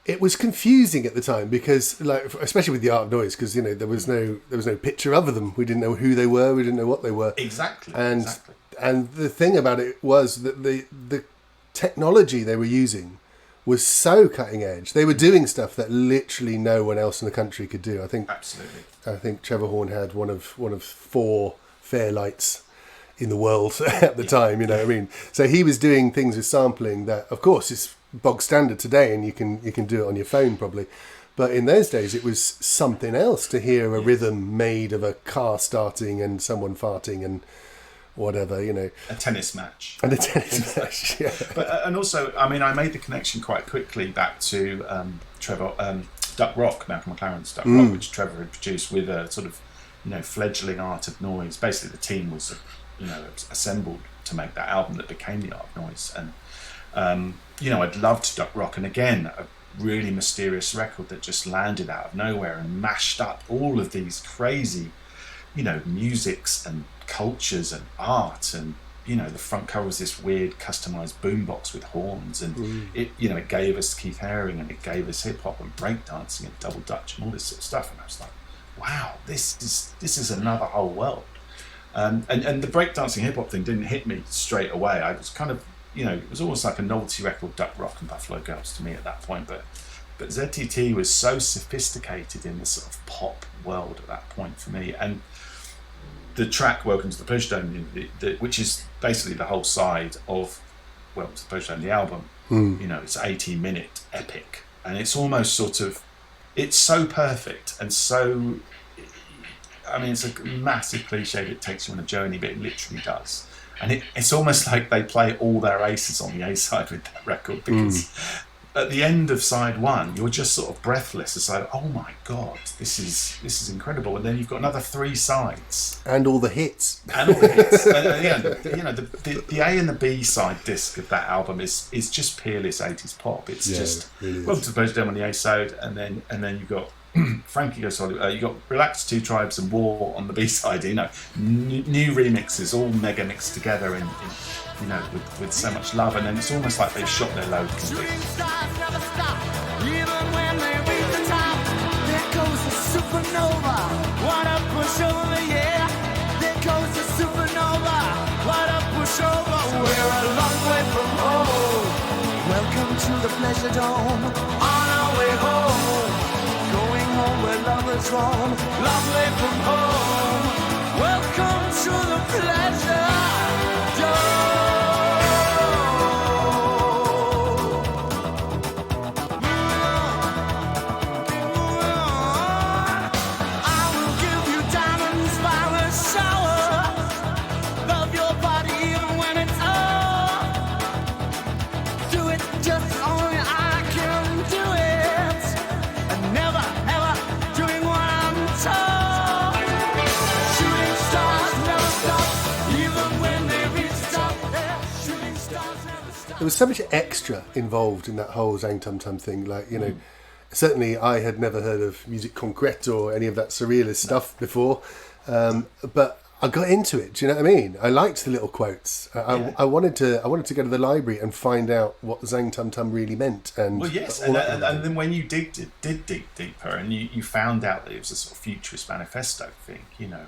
it was confusing at the time because, especially with the Art of Noise, because there was no picture of them. We didn't know who they were. We didn't know what they were. Exactly. And the thing about it was that the technology they were using was so cutting edge. They were doing stuff that literally no one else in the country could do. I think Trevor Horn had one of 4 Fairlights in the world at the time. So he was doing things with sampling that, of course, is bog standard today, and you can do it on your phone probably. But in those days, it was something else to hear a rhythm made of a car starting and someone farting and whatever, a tennis match. And a tennis match, yeah. But and also, I made the connection quite quickly back to Trevor Duck Rock, Malcolm McLaren's Duck Rock, which Trevor had produced with a sort of fledgling Art of Noise. Basically, the team was assembled to make that album that became the Art of Noise. And I'd loved Duck Rock, and again, a really mysterious record that just landed out of nowhere and mashed up all of these crazy, musics and cultures and art, and the front cover was this weird customized boombox with horns, and it gave us Keith Haring, and it gave us hip hop and breakdancing and double dutch and all this sort of stuff, and I was like, wow, this is another whole world. And the breakdancing hip hop thing didn't hit me straight away. I was kind of it was almost like a novelty record, Duck Rock and Buffalo Girls to me at that point, but ZTT was so sophisticated in the sort of pop world at that point for me. And the track Welcome to the Pushdome, which is basically the whole side of Welcome to the Pushdome, the album, it's an 18-minute epic, and it's almost sort of, it's so perfect and so, it's a massive cliche that it takes you on a journey, but it literally does. And it's almost like they play all their aces on the A-side with that record, because at the end of side 1, you're just sort of breathless. It's like, oh my God, this is incredible. And then you've got another 3 sides. And all the hits. And all the hits. The A and the B side disc of that album is just peerless 80s pop. It's just, really Welcome to the Pushdome on the A-side, and then you've got Frankie Goes to Hollywood. You got Relax, 2 Tribes and War on the B-side. New remixes all mega mixed together in with so much love, and then it's almost like they've shot their load completely. Never stop, even when they reach the top. There goes the supernova. What a pushover, yeah. There goes the supernova. What a pushover. We're a long way from home. Welcome to the pleasure dome. On our way home. Going home where lovers roam. Long way from home. Welcome to the pleasure dome. There was so much extra involved in that whole Zang Tum Tum thing. Like, you know, certainly I had never heard of musique concrète or any of that surrealist stuff before. But I got into it. Do you know what I mean? I liked the little quotes. I wanted to go to the library and find out what Zang Tum Tum really meant. And well, yes, and then when you did dig deeper, and you found out that it was a sort of futurist manifesto thing, you know,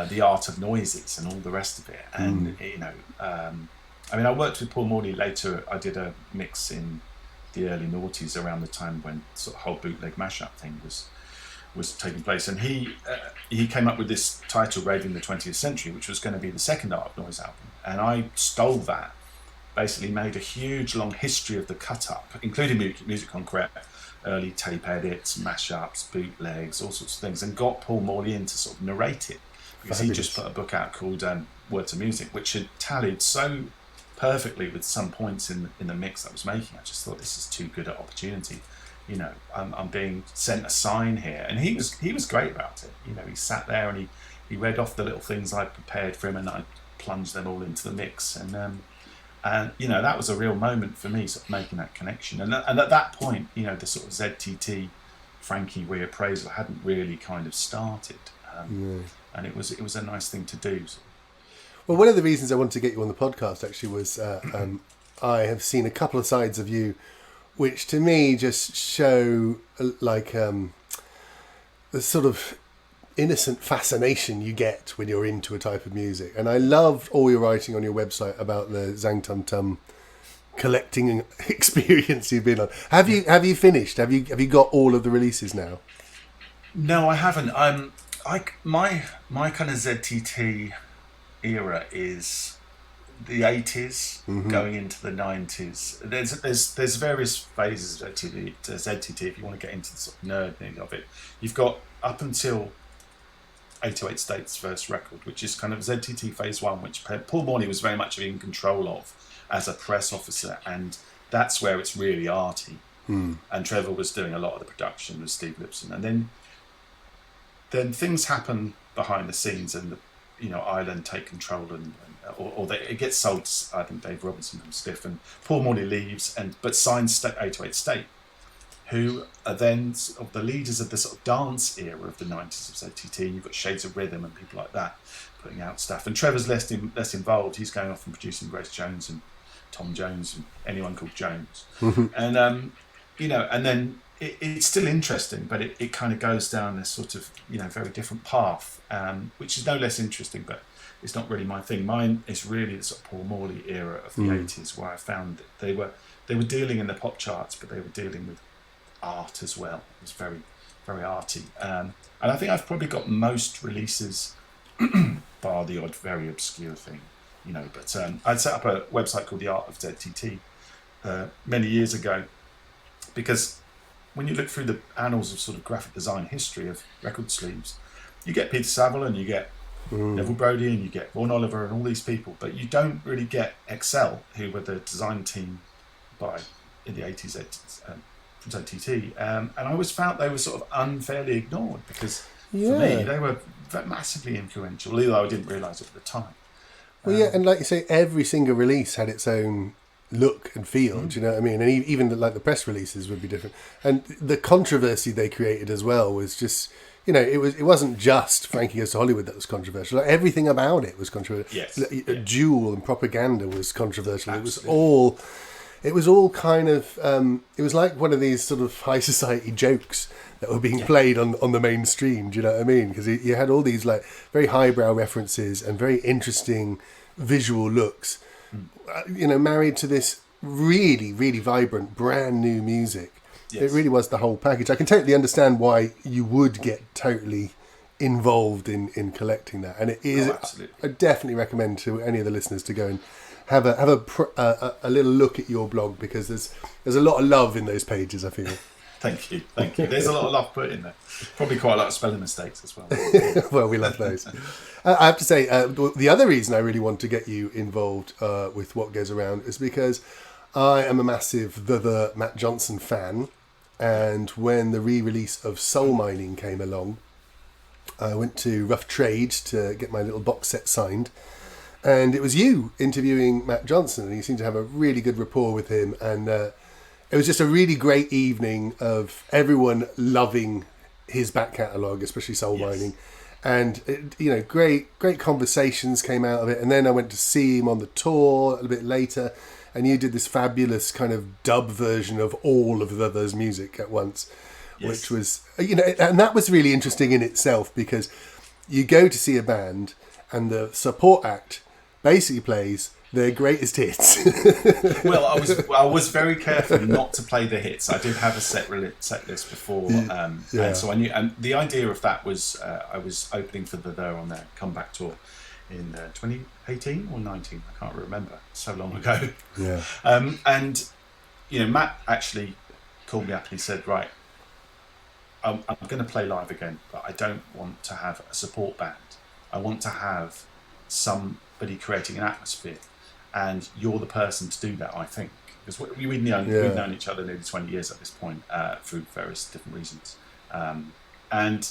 the art of noises and all the rest of it, and you know. I mean, I worked with Paul Morley later. I did a mix in the early noughties around the time when sort of whole bootleg mashup thing was taking place, and he came up with this title, Raving the 20th Century, which was going to be the second Art of Noise album, and I stole that, basically made a huge long history of the cut up, including musique concrète, early tape edits, mashups, bootlegs, all sorts of things, and got Paul Morley in to sort of narrate it, because he just put a book out called Word to Music, which had tallied so perfectly with some points in the mix I was making. I just thought, this is too good an opportunity. You know, I'm being sent a sign here, and he was great about it. You know, he sat there and he read off the little things I prepared for him, and I plunged them all into the mix, and you know, that was a real moment for me, sort of making that connection. And at that point, you know, the sort of ZTT Frankie reappraisal hadn't really kind of started, and it was a nice thing to do. Well, one of the reasons I wanted to get you on the podcast actually was I have seen a couple of sides of you which to me just show like the sort of innocent fascination you get when you're into a type of music. And I loved all your writing on your website about the Zang Tum Tum collecting experience you've been on. Have you finished? Have you got all of the releases now? No, I haven't. My kind of ZTT era is the 80s going into the 90s. There's various phases of ZTT if you want to get into the sort of nerding of it. You've got up until 808 State's first record, which is kind of ZTT phase 1, which Paul Morley was very much in control of as a press officer, and that's where it's really arty. And Trevor was doing a lot of the production with Steve Lipson, and then things happen behind the scenes, and Island take control, or it gets sold to, I think, Dave Robinson from Stiff, and Paul Morley leaves, but signs 808 State, who are then sort of the leaders of the sort of dance era of the 90s of ZTT. You've got Shades of Rhythm and people like that putting out stuff, and Trevor's less involved. He's going off and producing Grace Jones and Tom Jones and anyone called Jones, and and then it's still interesting, but it kind of goes down this sort of very different path, which is no less interesting, but it's not really my thing. Mine is really the sort of Paul Morley era of the 80s, where I found that they were dealing in the pop charts, but they were dealing with art as well. It was very, very arty, and I think I've probably got most releases, bar the odd very obscure thing, But I'd set up a website called The Art of ZTT many years ago, because when you look through the annals of sort of graphic design history of record sleeves, you get Peter Saville and you get Neville Brody and you get Vaughan Oliver and all these people, but you don't really get Excel, who were the design team in the 80s from ZTT. And I always felt they were sort of unfairly ignored, because for me, they were massively influential, although I didn't realise it at the time. Well, and like you say, every single release had its own look and feel, do you know what I mean? And even the press releases would be different, and the controversy they created as well was just, it wasn't just Frankie Goes to Hollywood that was controversial. Like, everything about it was controversial. Yes. Jewel and Propaganda was controversial. Absolutely. it was all kind of, it was like one of these sort of high society jokes that were being played on the mainstream. Do you know what I mean? Because you had all these like very highbrow references and very interesting visual looks, married to this really, really vibrant, brand new music. Yes. It really was the whole package. I can totally understand why you would get totally involved in collecting that, and it is. I definitely recommend to any of the listeners to go and have a little look at your blog, because there's a lot of love in those pages, I feel. Thank you. There's a lot of love put in there. Probably quite a lot of spelling mistakes as well. Well, we love those. I have to say, the other reason I really want to get you involved with What Goes Around is because I am a massive the Matt Johnson fan, and when the re-release of Soul Mining came along, I went to Rough Trade to get my little box set signed, and it was you interviewing Matt Johnson, and you seemed to have a really good rapport with him, and it was just a really great evening of everyone loving his back catalogue, especially Soul Mining, and great conversations came out of it. And then I went to see him on the tour a little bit later, and you did this fabulous kind of dub version of all of the others' music at once. Yes. Which was, and that was really interesting in itself, because you go to see a band and the support act basically plays their greatest hits. Well, I was very careful not to play the hits. I did have a set list before, and so I knew. And the idea of that was I was opening for the on their comeback tour in 2018 or 19. I can't remember. So long ago. Yeah. And Matt actually called me up and he said, right, I'm going to play live again, but I don't want to have a support band. I want to have somebody creating an atmosphere, and you're the person to do that, I think. Because we'd known each other nearly 20 years at this point through various different reasons. And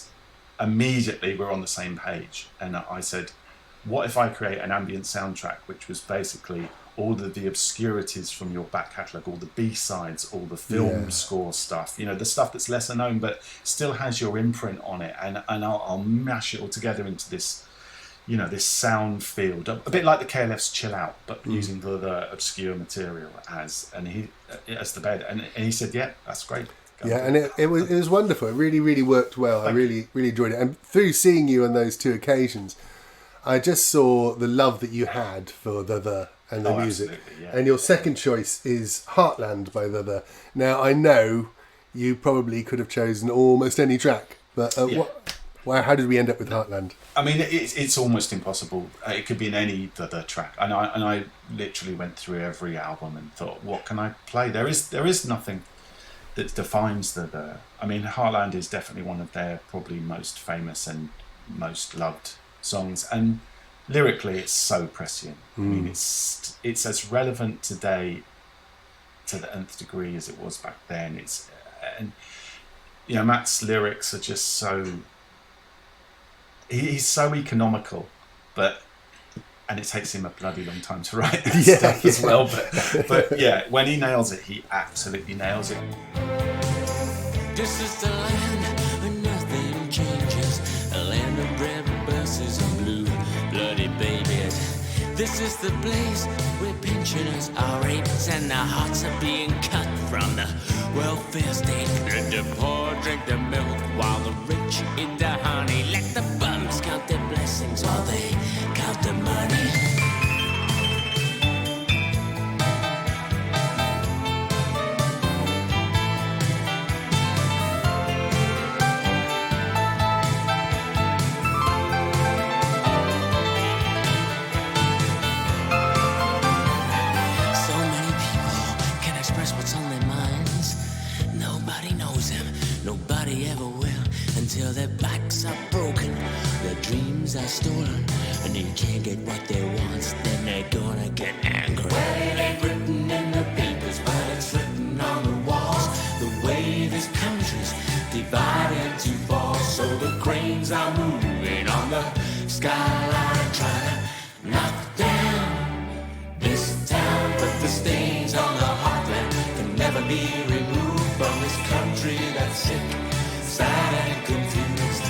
immediately we're on the same page. And I said, what if I create an ambient soundtrack, which was basically all of the obscurities from your back catalogue, all the B-sides, all the film score stuff, the stuff that's lesser known but still has your imprint on it, and I'll mash it all together into this, this sound field, a bit like the KLF's Chill Out, but using the obscure material as the bed. And he said, yeah, that's great. And it was wonderful. It really, really worked well. I really, really enjoyed it. And through seeing you on those two occasions, I just saw the love that you had for the and the music. Yeah. And your second choice is Heartland by the. Now, I know you probably could have chosen almost any track, but how did we end up with Heartland? I mean, it's almost impossible. It could be in any the track. And I literally went through every album and thought, what can I play? There is nothing that defines the. I mean, Heartland is definitely one of their probably most famous and most loved songs, and lyrically it's so prescient. I mean, it's as relevant today to the nth degree as it was back then. Matt's lyrics are just so he's so economical, and it takes him a bloody long time to write stuff as well, but yeah, when he nails it, he absolutely nails it. This is the land where nothing changes, a land of red buses and blue bloody babies. This is the place where pensioners are raped and the hearts are being cut from the welfare state. Let the poor drink the milk while the rich eat the honey. Let the bums count their blessings while they count the money. Nobody ever will until their backs are broken, their dreams are stolen, and they can't get what they want. Then they're gonna get angry. Well, it ain't written in the papers, but it's written on the walls. The way this country's divided to fall, so the cranes are moving on the skyline, trying to knock down this town. But the stains on the heartland can never be removed from this country that's sick, sad and confused.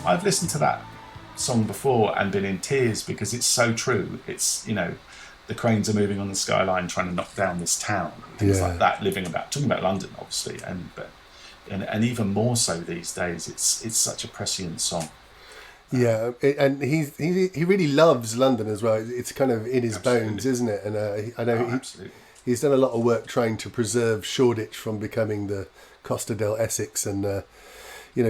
I've listened to that song before and been in tears because it's so true. It's, the cranes are moving on the skyline trying to knock down this town, things like that. Talking about London, obviously, and even more so these days. It's such a prescient song. Yeah, and he really loves London as well. It's kind of in his bones, isn't it? And I know he's done a lot of work trying to preserve Shoreditch from becoming the Costa del Essex, and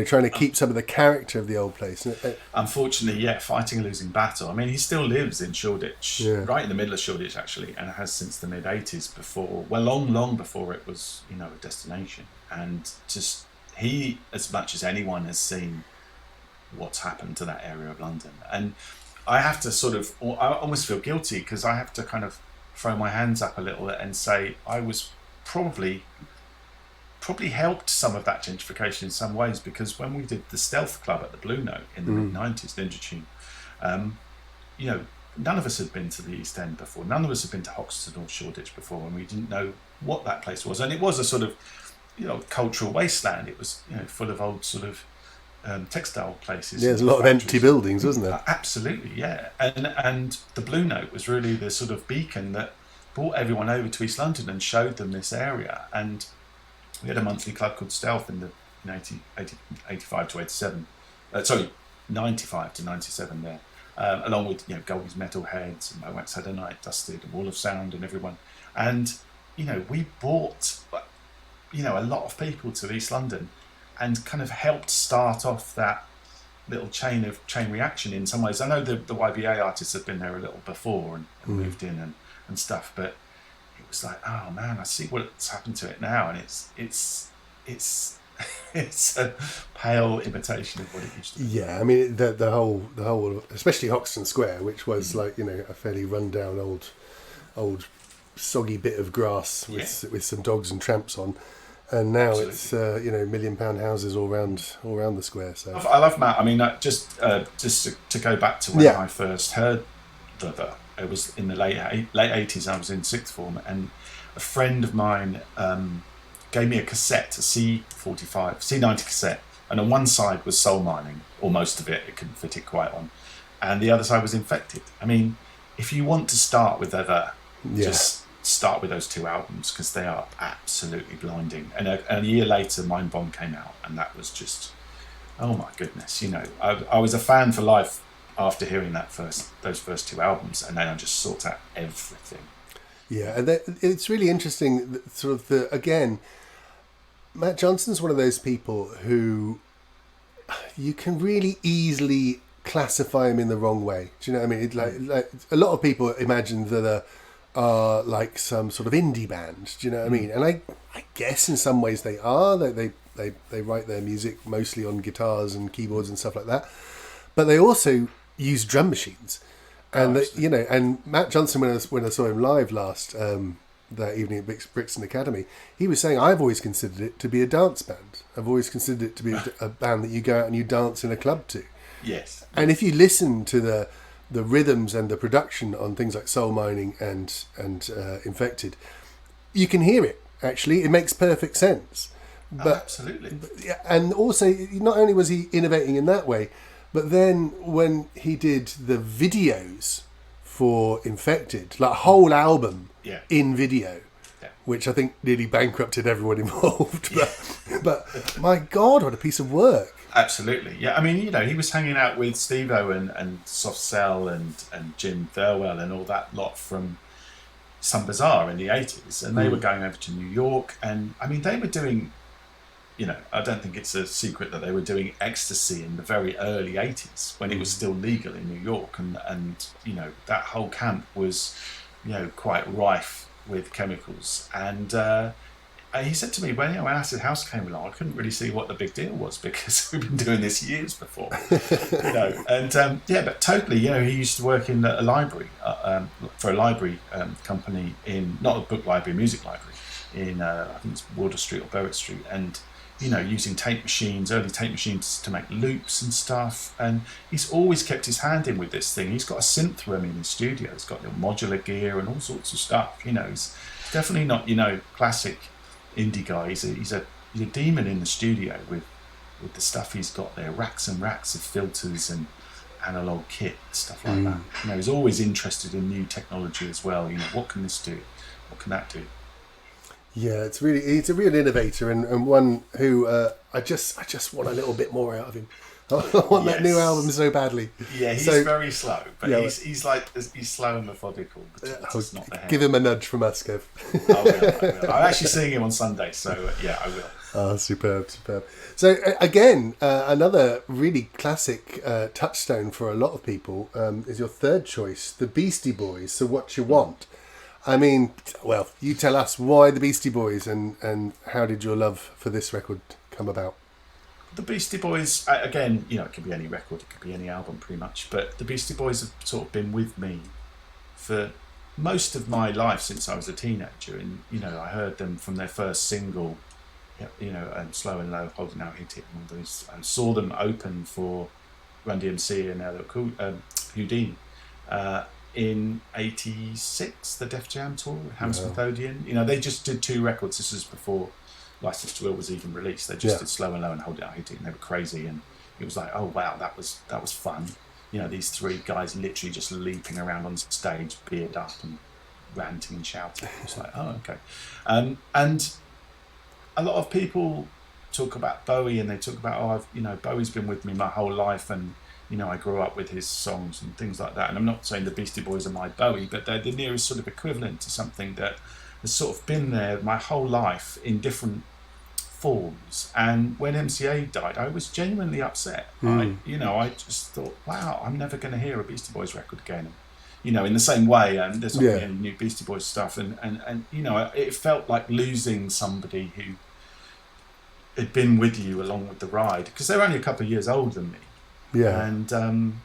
trying to keep some of the character of the old place. Unfortunately, fighting a losing battle. I mean, he still lives in Shoreditch, right in the middle of Shoreditch, actually, and has since the mid-'80s long before it was, a destination. And just, he, as much as anyone, has seen what's happened to that area of London. And I have to I almost feel guilty because I have to kind of throw my hands up a little and say I was probably helped some of that gentrification in some ways, because when we did the Stealth Club at the Blue Note in the mid-'90s, Ninja Tune, none of us had been to the East End before. None of us had been to Hoxton or Shoreditch before, and we didn't know what that place was. And it was a sort of, cultural wasteland. It was, full of old sort of textile places. Yeah, there's a lot of empty buildings, wasn't there? Absolutely, yeah. And the Blue Note was really the sort of beacon that brought everyone over to East London and showed them this area. And we had a monthly club called Stealth in 85 to 87. 95 to 97 there. Along with, Goldie's Metalheads and My Wax Had a Night Dusted and Wall of Sound and everyone. And, we brought, a lot of people to East London and kind of helped start off that little chain reaction in some ways. I know the YBA artists had been there a little before and moved in and stuff, but it was like, oh man, I see what's happened to it now, and it's it's a pale imitation of what it used to be. Yeah, I mean the whole, especially Hoxton Square, which was like a fairly rundown old soggy bit of grass with some dogs and tramps on. And now it's £1 million houses all around the square. So I love Matt. I mean, just to go back to when I first heard it was in the late 80s. I was in sixth form, and a friend of mine gave me a cassette, a C90 cassette, and on one side was Soul Mining, or most of it. It couldn't fit it quite on, and the other side was Infected. I mean, if you want to start with just start with those two albums, because they are absolutely blinding. And a year later, Mind Bomb came out, and that was just, oh my goodness, I was a fan for life after hearing those first two albums, and then I just sought out everything. Yeah, and it's really interesting, again, Matt Johnson's one of those people who you can really easily classify him in the wrong way. Do you know what I mean? Like a lot of people imagine that are like some sort of indie band. Do you know what I mean? And I guess in some ways they are. They write their music mostly on guitars and keyboards and stuff like that. But they also use drum machines. And and Matt Johnson, when I saw him live last that evening at Brixton Academy, he was saying, I've always considered it to be a dance band. I've always considered it to be a band that you go out and you dance in a club to. Yes. And if you listen to the rhythms and the production on things like Soul Mining and Infected, you can hear it. Actually, it makes perfect sense. But, absolutely. And also, not only was he innovating in that way, but then when he did the videos for Infected, like a whole album in video, which I think nearly bankrupted everyone involved. But my God, what a piece of work. Absolutely, yeah. I mean, he was hanging out with Steve Owen and Soft Cell and Jim Thirlwell and all that lot from Some Bazaar in the 80s, and they were going over to New York, and I mean, they were doing, I don't think it's a secret that they were doing ecstasy in the very early 80s when it was still legal in New York, and that whole camp was, quite rife with chemicals, and he said to me, when Acid House came along, I couldn't really see what the big deal was because we've been doing this years before, and but totally, he used to work in a library, for a library company not a book library, a music library in, I think it's Wardour Street or Berwick Street, and, using early tape machines to make loops and stuff, and he's always kept his hand in with this thing. He's got a synth room in his studio, he's got little modular gear and all sorts of stuff, he's definitely not, classic indie guy. He's a demon in the studio with the stuff he's got there, racks and racks of filters analog kit, stuff like that. You know, he's always interested in new technology as well. You know, what can this do? What can that do? Yeah, he's a real innovator and one who I just want a little bit more out of him. I want that new album so badly. Yeah, he's very slow, but he's slow and methodical. But it's not the give him a nudge from us, Kev. I will. I'm actually seeing him on Sunday, so yeah, I will. Oh, superb. So again, another really classic touchstone for a lot of people is your third choice, the Beastie Boys. So What You Want. I mean, well, you tell us why the Beastie Boys and how did your love for this record come about? The Beastie Boys, again, you know, it could be any record, it could be any album pretty much, but the Beastie Boys have sort of been with me for most of my life since I was a teenager. And, you know, I heard them from their first single, you know, Slow and Low, Holding Out Hit It, and all those, and saw them open for Run DMC and now they're called Houdini. In '86, the Def Jam tour with Hammersmith Odeon. You know, they just did 2 records. This was before Licensed to Ill was even released. They just did Slow and Low and Hold It Out, Hit It, and they were crazy. And it was like, oh wow, that was fun. You know, these 3 guys literally just leaping around on stage, beard up and ranting and shouting. It was like, oh okay. And a lot of people talk about Bowie and they talk about, Bowie's been with me my whole life and you know, I grew up with his songs and things like that. And I'm not saying the Beastie Boys are my Bowie, but they're the nearest sort of equivalent to something that has sort of been there my whole life in different forms. And when MCA died, I was genuinely upset. I just thought, wow, I'm never going to hear a Beastie Boys record again. You know, in the same way, and there's not really any new Beastie Boys stuff. And you know, it felt like losing somebody who had been with you along with the ride, because they're only a couple of years older than me. Yeah. And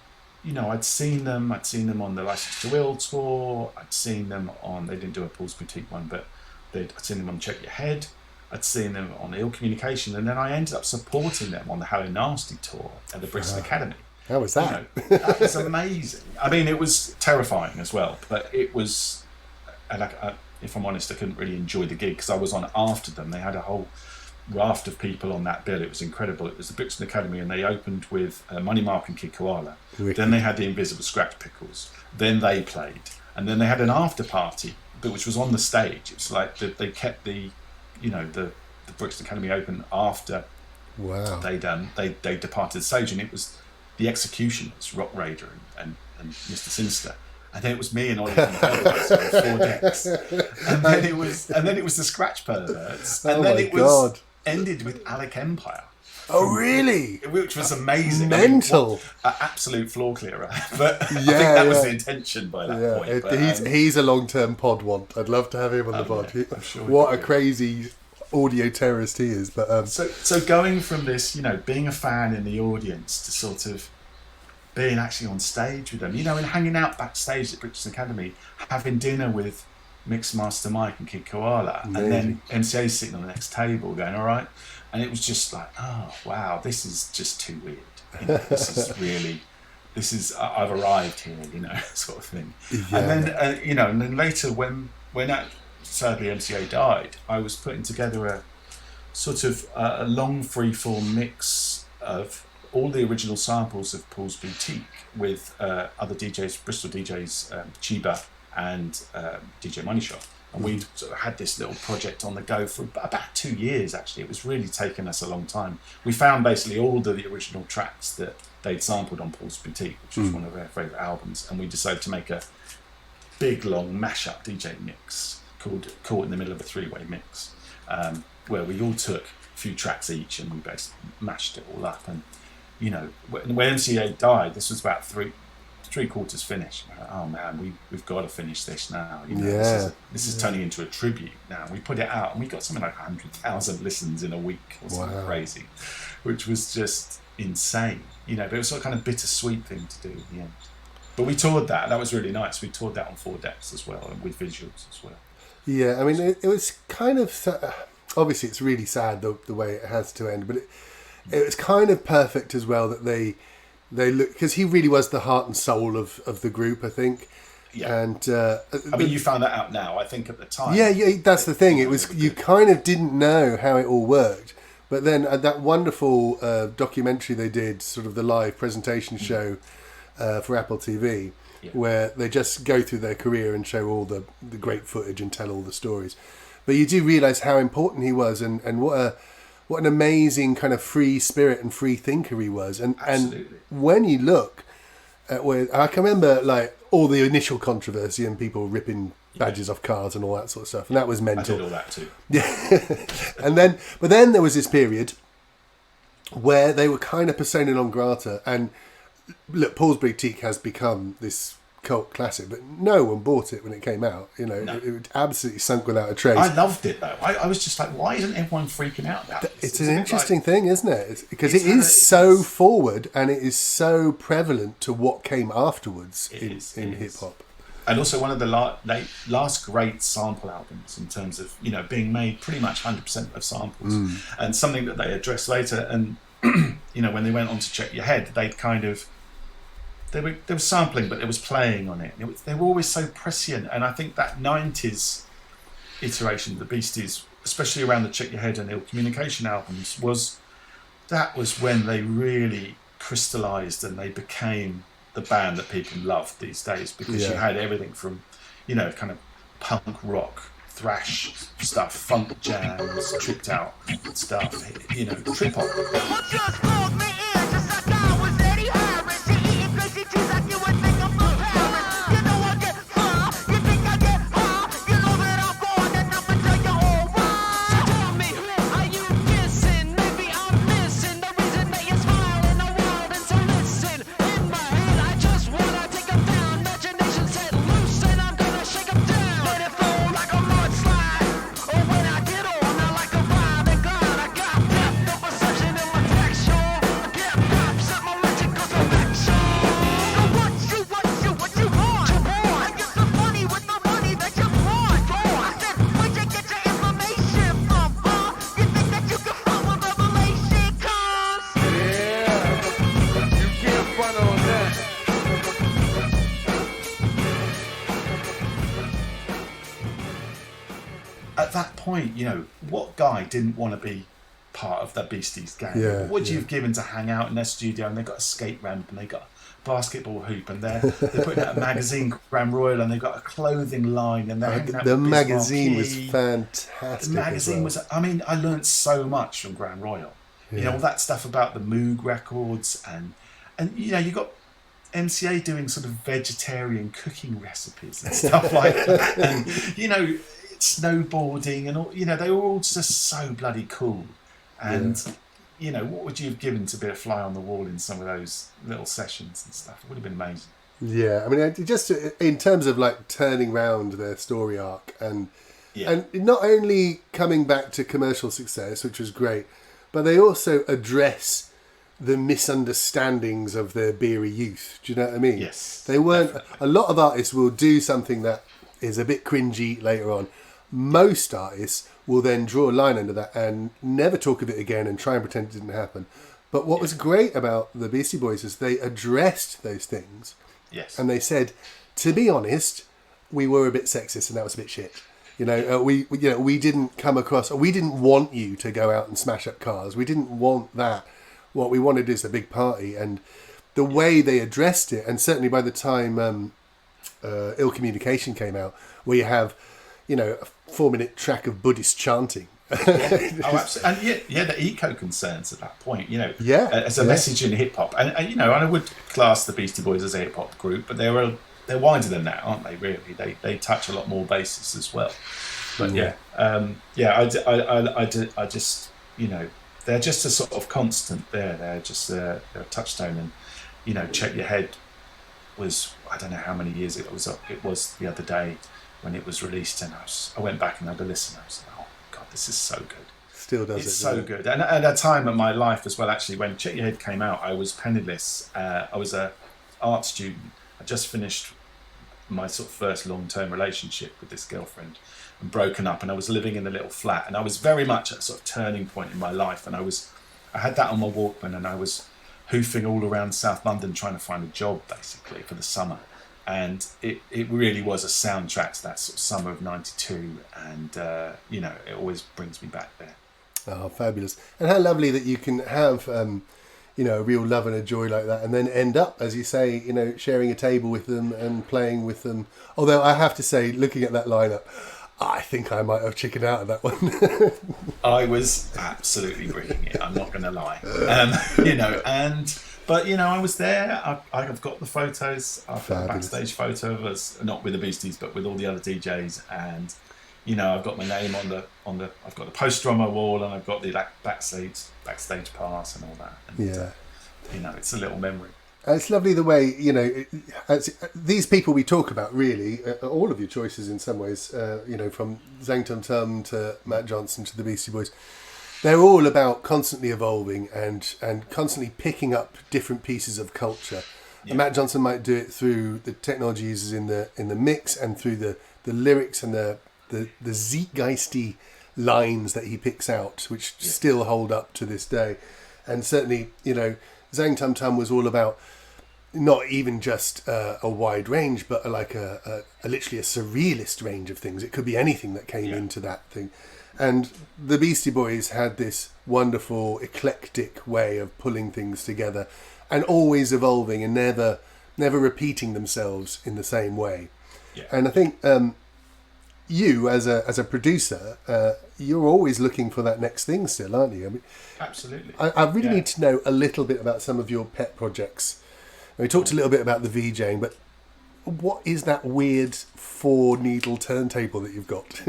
you know, I'd seen them on the Licensed to Ill tour. I'd seen them on, they didn't do a Paul's Boutique one, but I'd seen them on Check Your Head. I'd seen them on Ill Communication, and then I ended up supporting them on the Hello Nasty tour at the Brixton Academy. How was that? You know, that was amazing. I mean, it was terrifying as well, but it was, if I'm honest, I couldn't really enjoy the gig because I was on after them. They had a whole raft of people on that bill. It was incredible. It was the Brixton Academy, and they opened with Money Mark and Kid Koala. Then they had the Invisible Scratch Pickles. Then they played, and then they had an after party, which was on the stage. It was like they kept the Brixton Academy open after they departed the stage, and it was the Executioners, Rock Raider and Mr. Sinister. And then it was me and Ollie from the Perverts on 4 decks. And then it was the Scratch Perverts. And then it was ended with Alec Empire. Oh, really? Which was amazing. Mental. An absolute floor clearer. But I think that was the intention by that point. But, he's a long-term pod want. I'd love to have him on the pod. Yeah, I'm sure what a crazy audio terrorist he is. But so going from this, you know, being a fan in the audience to sort of being actually on stage with them, you know, and hanging out backstage at Brixton Academy, having dinner with Mixmaster Mike and Kid Koala, and then MCA sitting on the next table going, all right. And it was just like, oh, wow, this is just too weird. You know, I've arrived here, you know, sort of thing. Yeah. And then, you know, and then later when sadly MCA died, I was putting together a sort of a long freeform mix of all the original samples of Paul's Boutique with other DJs, Bristol DJs, Chiba and DJ Money Shot. And we sort of had this little project on the go for about 2 years, actually. It was really taking us a long time. We found basically all of the original tracks that they'd sampled on Paul's Boutique, which was one of their favourite albums, and we decided to make a big, long mashup DJ mix called Caught in the Middle of a Three-Way Mix, where we all took a few tracks each and we basically mashed it all up. And, you know, when MCA died, this was about three-quarters finished. Oh man, we've got to finish this now. You know, this is turning into a tribute now. We put it out and we got something like 100,000 listens in a week or something crazy, which was just insane. You know, but it was a kind of bittersweet thing to do in the end. But we toured that. That was really nice. We toured that on 4 decks as well, and with visuals as well. Yeah, I mean, it was kind of obviously it's really sad the way it has to end, but it was kind of perfect as well that they look, because he really was the heart and soul of the group, I think. Yeah. And I mean, you found that out now. I think at the time. Yeah, that's the thing. It was, you kind of didn't know how it all worked, but then that wonderful documentary they did, sort of the live presentation show, for Apple TV, where they just go through their career and show all the great footage and tell all the stories. But you do realise how important he was, and what an amazing kind of free spirit and free thinker he was. And when you look at where, I can remember like all the initial controversy and people ripping badges off cars and all that sort of stuff, and that was mental. I did all that too. Yeah, but then there was this period where they were kind of persona non grata, and look, Paul's Boutique has become this cult classic, but no one bought it when it came out. You know, it absolutely sunk without a trace. I loved it though. I was just like, why isn't everyone freaking out about this? It's an interesting thing, isn't it? Because it is so forward, and it is so prevalent to what came afterwards in hip hop. And also one of the last great sample albums in terms of, you know, being made pretty much 100% of samples. And something that they addressed later, and you know, when they went on to Check Your Head, they were sampling, but there was playing on it. They were always so prescient, and I think that 90s iteration of the Beasties, especially around the Check Your Head and Ill Communication albums, was when they really crystallised and they became the band that people loved these days, because you had everything from, you know, kind of punk rock, thrash stuff, funk jams, tripped out stuff, you know, trip hop. At that point, you know, what guy didn't want to be part of the Beasties gang? What would you have given to hang out in their studio, and they've got a skate ramp and they've got a basketball hoop, and they're putting out a magazine, Grand Royal, and they've got a clothing line, and they're hanging out the with magazine Biz was fantastic. The magazine was, I mean, I learned so much from Grand Royal. You know, all that stuff about the Moog records, and you know, you got MCA doing sort of vegetarian cooking recipes and stuff like that, and you know, snowboarding and all, you know, they were all just so bloody cool. And you know, what would you have given to be a fly on the wall in some of those little sessions and stuff? It would have been amazing. Yeah, I mean, just in terms of like turning round their story arc, and not only coming back to commercial success, which was great, but they also address the misunderstandings of their beery youth. Do you know what I mean? Yes. They weren't. A lot of artists will do something that is a bit cringy later on. Most artists will then draw a line under that and never talk of it again and try and pretend it didn't happen. But what was great about the Beastie Boys is they addressed those things. Yes. And they said, to be honest, we were a bit sexist and that was a bit shit. You know, we didn't come across, we didn't want you to go out and smash up cars. We didn't want that. What we wanted is a big party. And the way they addressed it, and certainly by the time Ill Communication came out, where you have, you know, a 4-minute track of Buddhist chanting. Oh, absolutely. And the eco concerns at that point, you know, as a message in hip hop, and you know, and I would class the Beastie Boys as a hip hop group, but they're wider than that, aren't they? Really, they touch a lot more bases as well. But I just, you know, they're just a sort of constant there. They're just they're a touchstone, and you know, Check Your Head was, I don't know how many years it was the other day when it was released, and I went back and had a listen. I was like, oh god, this is so good. Still does it's so good. And at a time in my life as well, actually, when Check Your Head came out, I was penniless. I was a art student. I just finished my sort of first long-term relationship with this girlfriend and broken up, and I was living in a little flat, and I was very much at a sort of turning point in my life, and I had that on my Walkman, and I was hoofing all around South London trying to find a job basically for the summer. And it really was a soundtrack to that sort of summer of '92, and you know, it always brings me back there. Oh, fabulous! And how lovely that you can have, you a real love and a joy like that, and then end up, as you say, sharing a table with them and playing with them. Although I have to say, looking at that lineup, I think I might have chickened out of that one. I was absolutely bringing it, I'm not going to lie. But I was there. I've got the photos. I've got a backstage photo of us, not with the Beasties, but with all the other DJs, and I've got my name on the. I've got the poster on my wall, and I've got the backstage pass and all that. And, it's a little memory. It's lovely the way these people we talk about. Really, all of your choices in some ways. From Zang Tum Tum to Matt Johnson to the Beastie Boys. They're all about constantly evolving and constantly picking up different pieces of culture. Yeah. And Matt Johnson might do it through the technology he uses in the mix and through the lyrics and the zeitgeisty lines that he picks out, which still hold up to this day. And certainly, Zang Tum Tum was all about not even just a wide range, but like a literally a surrealist range of things. It could be anything that came into that thing. And the Beastie Boys had this wonderful, eclectic way of pulling things together and always evolving and never repeating themselves in the same way. Yeah. And I think you, as a producer, you're always looking for that next thing still, aren't you? I mean, absolutely. I really need to know a little bit about some of your pet projects. We talked a little bit about the VJing, but what is that weird 4-needle turntable that you've got?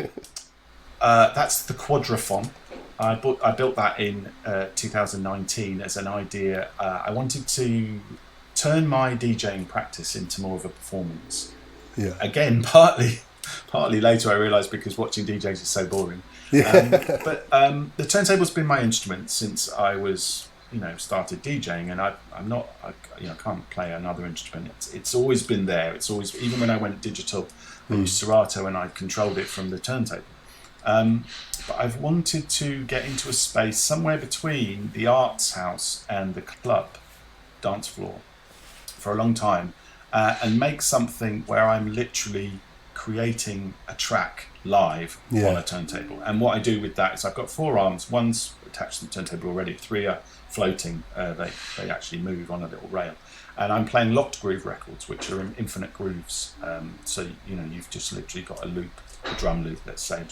That's the Quadraphon. I built that in 2019 as an idea. I wanted to turn my DJing practice into more of a performance. Yeah. Again, partly later I realised because watching DJs is so boring. Yeah. But the turntable's been my instrument since I was, started DJing, and I can't play another instrument. It's always been there. It's always, even when I went digital, I used Serato and I controlled it from the turntable. But I've wanted to get into a space somewhere between the arts house and the club dance floor for a long time, and make something where I'm literally creating a track live on a turntable. And what I do with that is I've got 4 arms. One's attached to the turntable already. 3 are floating. They actually move on a little rail. And I'm playing locked groove records, which are in infinite grooves. So you've just literally got a drum loop, let's say,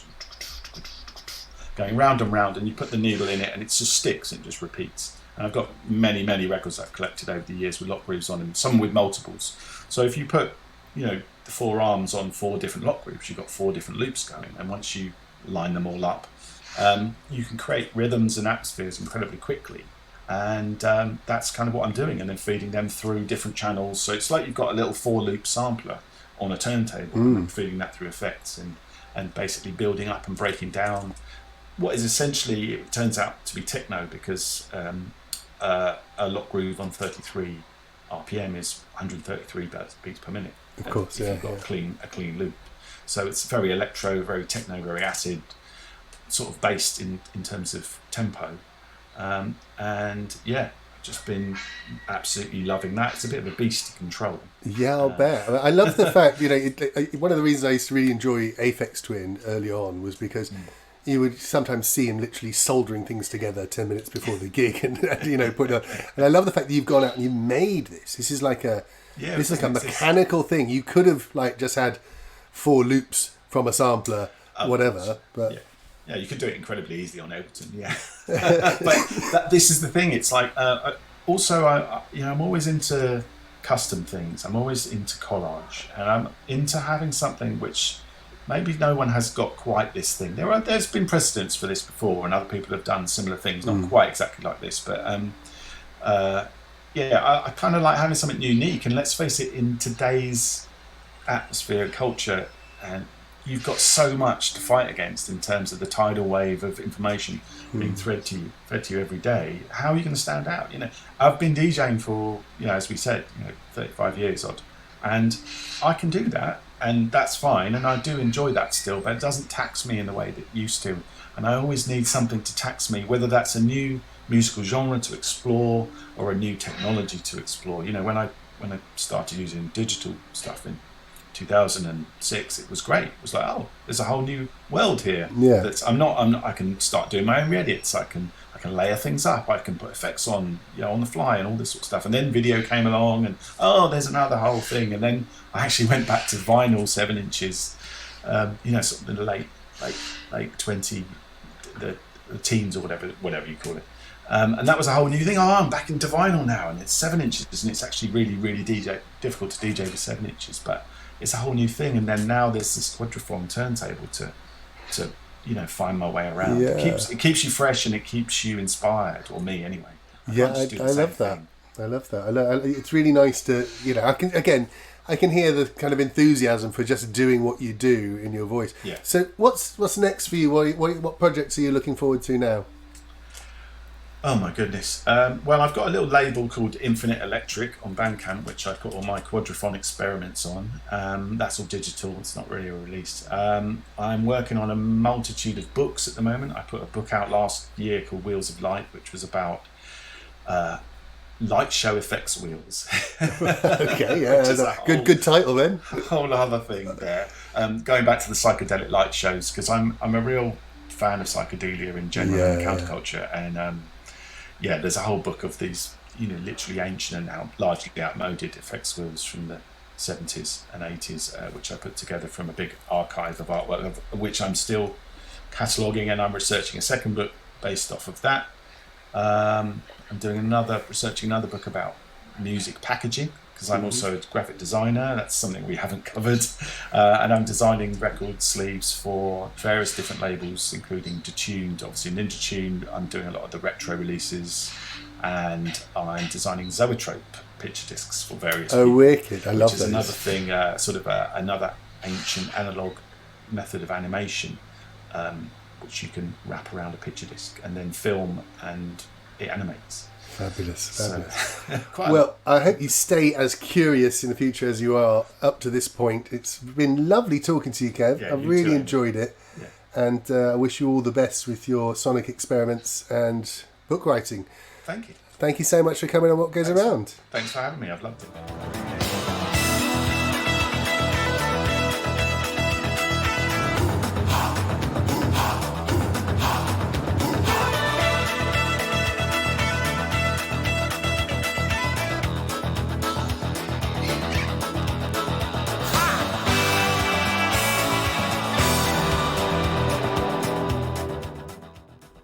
going round and round, and you put the needle in it and it just sticks and just repeats. And I've got many records I've collected over the years with lock grooves on them, some with multiples. So if you put the 4 arms on 4 different lock grooves, you've got 4 different loops going, and once you line them all up, you can create rhythms and atmospheres incredibly quickly. And that's kind of what I'm doing, and then feeding them through different channels. So it's like you've got a little 4-loop sampler on a turntable, and feeding that through effects and basically building up and breaking down what is essentially, it turns out to be techno, because a lock groove on 33 RPM is 133 beats per minute. Of course, if you've got a clean loop. So it's very electro, very techno, very acid, sort of based in terms of tempo. And yeah, I've just been absolutely loving that. It's a bit of a beast to control. Yeah, I'll bet. I love the fact, one of the reasons I used to really enjoy Aphex Twin early on was because you would sometimes see him literally soldering things together 10 minutes before the gig and put it on. And I love the fact that you've gone out and you've made this. This is like a mechanical thing. You could have just had 4 loops from a sampler, whatever. But yeah, you could do it incredibly easily on Ableton. Yeah, but this is the thing. It's like also I'm always into custom things. I'm always into collage, and I'm into having something which maybe no one has got quite this thing. There's been precedents for this before, and other people have done similar things, not quite exactly like this, but I kind of like having something unique. And let's face it, in today's atmosphere, culture, and you've got so much to fight against in terms of the tidal wave of information being fed to you every day. How are you going to stand out? I've been DJing for, as we said, 35 years odd, and I can do that, and that's fine, and I do enjoy that still, but it doesn't tax me in the way that it used to. And I always need something to tax me, whether that's a new musical genre to explore or a new technology to explore. When I started using digital stuff in 2006, it was great. It was like, oh, there's a whole new world here. Yeah. I can start doing my own edits. I can can layer things up. I can put effects on, on the fly and all this sort of stuff. And then video came along, and there's another whole thing. And then I actually went back to vinyl 7 inches, sort of in the late 20, the teens or whatever you call it. And that was a whole new thing. I'm back into vinyl now, and it's 7 inches, and it's actually really, really difficult to DJ with 7 inches, but it's a whole new thing. And then now there's this quadrophone turntable to find my way around. Yeah. It keeps you fresh, and it keeps you inspired, or me anyway. I love that. I love that. It's really nice to, I can hear the kind of enthusiasm for just doing what you do in your voice. Yeah. So what's next for you? What projects are you looking forward to now? Oh my goodness. Well, I've got a little label called Infinite Electric on Bandcamp, which I put all my quadrophone experiments on. That's all digital. It's not really released. I'm working on a multitude of books at the moment. I put a book out last year called Wheels of Light, which was about light show effects wheels. Okay, yeah, good title then. A whole other thing there. Going back to the psychedelic light shows, because I'm a real fan of psychedelia in general and counterculture, and there's a whole book of these, literally ancient and now largely outmoded effects wheels from the 70s and 80s, which I put together from a big archive of artwork, of which I'm still cataloguing, and I'm researching a second book based off of that. I'm researching another book about music packaging, because I'm also a graphic designer. That's something we haven't covered. And I'm designing record sleeves for various different labels, including Detuned, obviously Ninja Tune. I'm doing a lot of the retro releases, and I'm designing zoetrope picture discs for various people. Wicked. I love that. Which is another thing, another ancient analog method of animation, which you can wrap around a picture disc and then film, and it animates. Fabulous. Well, I hope you stay as curious in the future as you are up to this point. It's been lovely talking to you, Kev. I've really enjoyed it. Yeah. And I wish you all the best with your sonic experiments and book writing. Thank you. Thank you so much for coming on What Goes Around. Thanks for having me. I've loved it.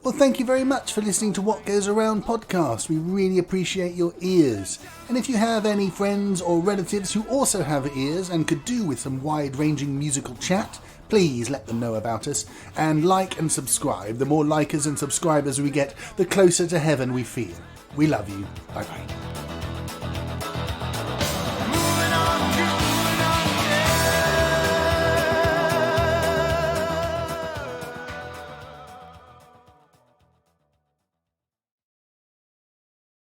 Well, thank you very much for listening to What Goes Around podcast. We really appreciate your ears. And if you have any friends or relatives who also have ears and could do with some wide-ranging musical chat, please let them know about us. And like and subscribe. The more likers and subscribers we get, the closer to heaven we feel. We love you. Bye-bye.